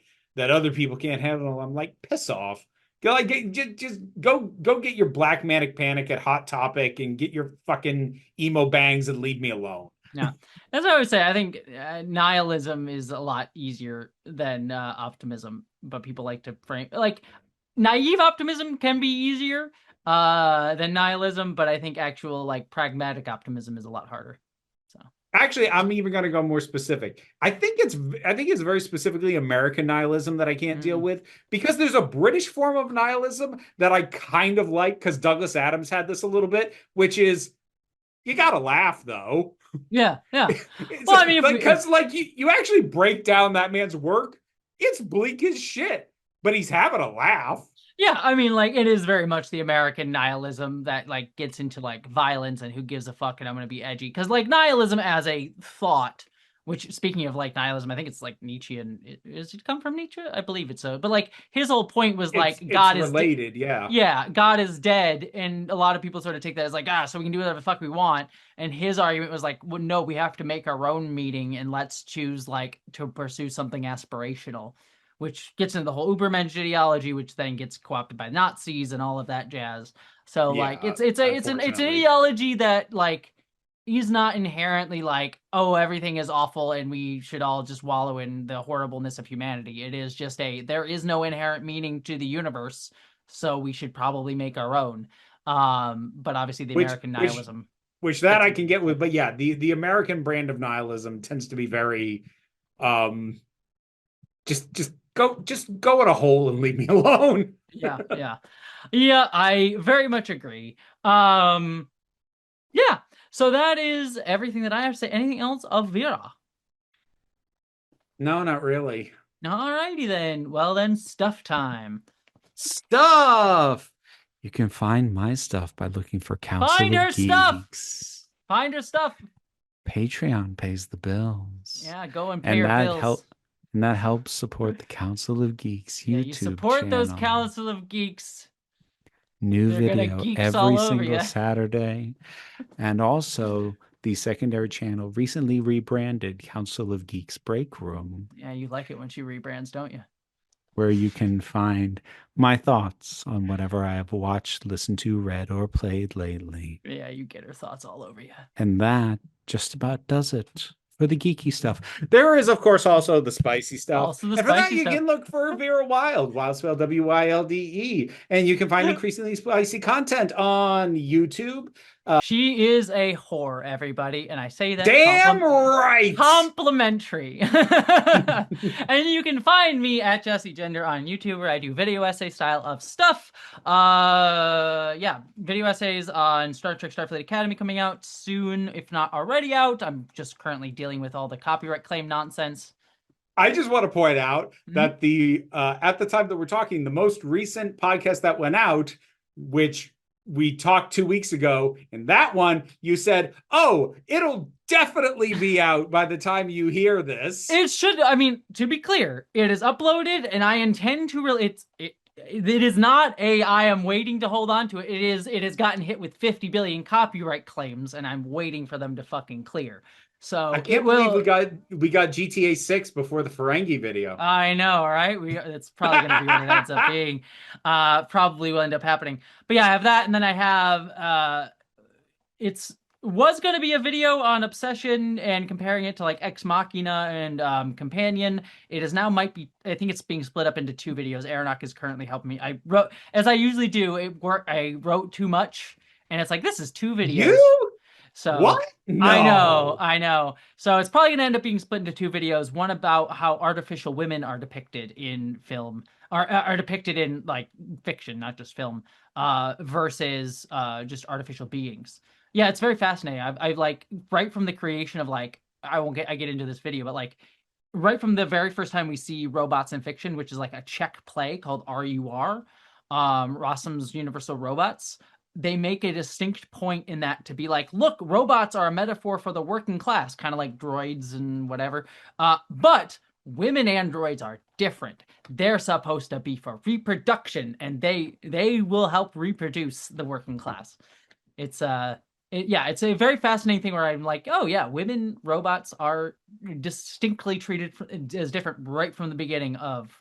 other people can't handle. I'm like, piss off. Go like just go get your Black Manic Panic at Hot Topic and get your fucking emo bangs and leave me alone. yeah, that's what I would say. I think nihilism is a lot easier than optimism, but people like to frame like naive optimism can be easier than nihilism, but I think actual like pragmatic optimism is a lot harder. So Actually, I'm even going to go more specific. I think it's very specifically American nihilism that I can't deal mm. with, because there's a British form of nihilism that I kind of like, because Douglas Adams had this a little bit, which is, you got to laugh though. Yeah. It's Well, I mean, like, because like you actually break down that man's work, it's bleak as shit, but he's having a laugh. yeah, I mean, like it is very much the American nihilism that like gets into like violence and who gives a fuck and I'm gonna be edgy because like nihilism as a thought. Which, speaking of like nihilism, I think it's like Nietzsche and does it come from Nietzsche? I believe it's so. But like his whole point was It's like it's related, yeah. yeah, God is dead, and a lot of people sort of take that as like so we can do whatever the fuck we want. And his argument was like, well, no, we have to make our own meaning and let's choose like to pursue something aspirational, which gets into the whole Ubermensch ideology, which then gets co-opted by Nazis and all of that jazz. So like Yeah, it's an unfortunately. ideology that like is not inherently like, oh, everything is awful and we should all just wallow in the horribleness of humanity. It is just there is no inherent meaning to the universe, so we should probably make our own. But obviously the which American which nihilism which that gets I into can the get with, thing. but yeah, the American brand of nihilism tends to be very, um just go in a hole and leave me alone. Yeah. Yeah, I very much agree. Um, yeah. So that is everything that I have to say. Anything else, Avira? No, not really. Alrighty then. Well then, stuff time. Stuff. You can find my stuff by looking for Find Council of her stuff. Geeks. Find her stuff. Patreon pays the bills. Yeah, go and pay And her that bills. help and that helps support the Council of Geeks Yeah, you YouTube support those channel. Council of Geeks. New They're gonna video geeks every all over single you. Saturday. And also the secondary channel recently rebranded Council of Geeks Break Room, Yeah, you like it when she rebrands, don't you? where you can find my thoughts on whatever I have watched, listened to, read, or played lately. Yeah, you get her thoughts all over you. And that just about does it for the geeky stuff. There is, of course, also the spicy stuff. Also the And for that, spicy you stuff. can look for Vera Wild, Wild spelled Wilde. And you can find increasingly spicy content on YouTube. She is a whore, everybody, and I say that Damn right. complimentary. And you can find me at Jesse Gender on YouTube, where I do video essay style of stuff. Yeah, video essays on Star Trek Starfleet Academy coming out soon, if not already out. I'm just currently dealing with all the copyright claim nonsense. I just want to point out Mhm. that the at the time that we're talking, the most recent podcast that went out, which we talked 2 weeks ago, in that one you said, "Oh, it'll definitely be out by the time you hear this." It should, I mean, to be clear, it is uploaded and I intend to really, it is not I am waiting to hold on to it. It has gotten hit with 50 billion copyright claims and I'm waiting for them to fucking clear. I So it can't believe we will, got GTA 6 before the Ferengi video. I know, right? It's probably going to be what it ends up being. Probably will end up happening. But yeah, I have that and then I have, it's was going to be a video on Obsession and comparing it to like Ex Machina and Companion. It is now might be. I think it's being split up into two videos. Aronach is currently helping me. I wrote as I usually do. I wrote too much, and it's like this is two videos. You? So What? No. I know. So it's probably gonna end up being split into two videos. One about how artificial women are depicted in film, or are depicted in like fiction, not just film, versus just artificial beings. Yeah, it's very fascinating. I've like right from the creation of like I get into this video, but like right from the very first time we see robots in fiction, which is like a Czech play called RUR, Rossum's Universal Robots, they make a distinct point in that to be like, look, robots are a metaphor for the working class, kind of like droids and whatever. But women androids are different. They're supposed to be for reproduction, and they will help reproduce the working class. It's yeah, it's a very fascinating thing where I'm like, oh yeah, women robots are distinctly treated as different right from the beginning of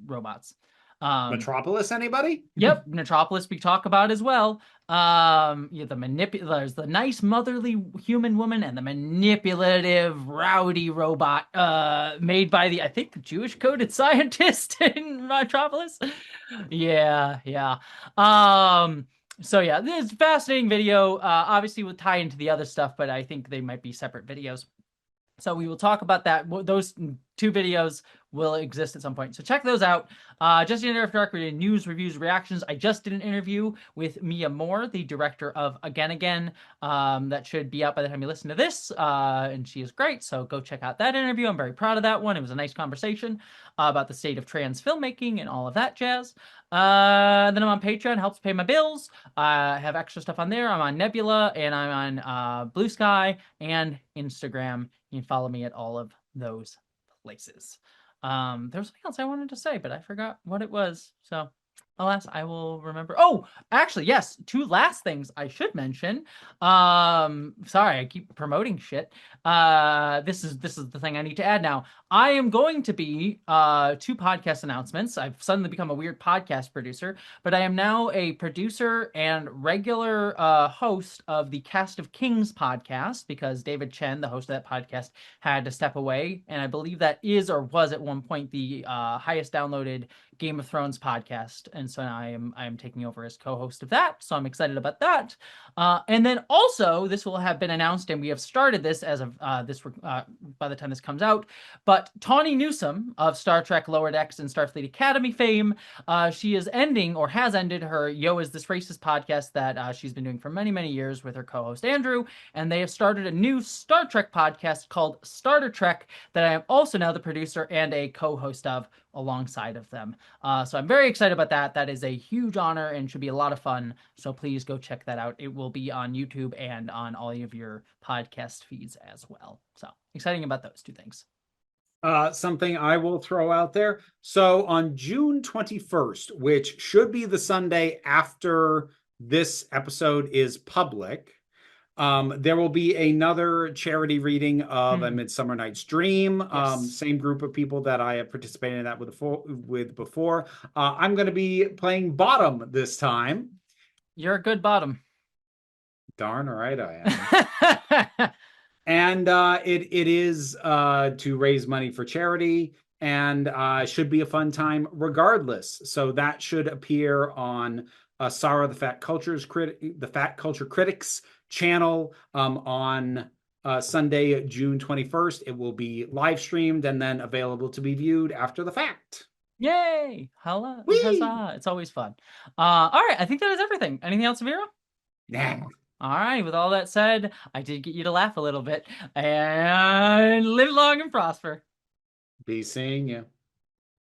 robots. Metropolis, anybody? Yep, Metropolis we talk about as well. Yeah, there's the nice motherly human woman and the manipulative rowdy robot made by the I think the Jewish coded scientist in Metropolis. Yeah, yeah. So yeah, this is a fascinating video. Obviously will tie into the other stuff, but I think they might be separate videos. So we will talk about that. Those two videos will exist at some point. So check those out. Just in After Dark, we did news, reviews, reactions. I just did an interview with Mia Moore, the director of Again Again. That should be out by the time you listen to this. And she is great. So go check out that interview. I'm very proud of that one. It was a nice conversation about the state of trans filmmaking and all of that jazz. Then I'm on Patreon, helps pay my bills. I have extra stuff on there. I'm on Nebula and I'm on Blue Sky and Instagram. You can follow me at all of those places. There was something else I wanted to say, but I forgot what it was. So, alas, I will remember. Oh, actually, yes, two last things I should mention. Sorry, I keep promoting shit. This is the thing I need to add now. I am going to be two podcast announcements. I've suddenly become a weird podcast producer, but I am now a producer and regular host of the Cast of Kings podcast because David Chen, the host of that podcast, had to step away, and I believe that is or was at one point the highest downloaded Game of Thrones podcast, and so now I am taking over as co-host of that. So I'm excited about that. And then also this will have been announced, and we have started this as of by the time this comes out. But Tawny Newsome of Star Trek Lower Decks and Starfleet Academy fame, she is ending or has ended her Yo Is This Racist podcast that she's been doing for many years with her co-host Andrew, and they have started a new Star Trek podcast called Starter Trek that I am also now the producer and a co-host of alongside of them. So I'm very excited about that. That is a huge honor and should be a lot of fun. So please go check that out. It will be on YouTube and on all of your podcast feeds as well. So exciting about those two things. Something I will throw out there. So on June 21st, which should be the Sunday after this episode is public, there will be another charity reading of A Midsummer Night's Dream. Yes. Same group of people that I have participated in that with before. I'm going to be playing bottom this time. You're a good bottom. Darn right I am. And it is to raise money for charity, and should be a fun time regardless. So that should appear on Sarah the Fat Culture Critics channel on Sunday, June 21st. It will be live streamed and then available to be viewed after the fact. Yay! Huzzah! It's always fun. All right, I think that is everything. Anything else, Vera? Nah. All right, with all that said, I did get you to laugh a little bit. And live long and prosper. Be seeing you.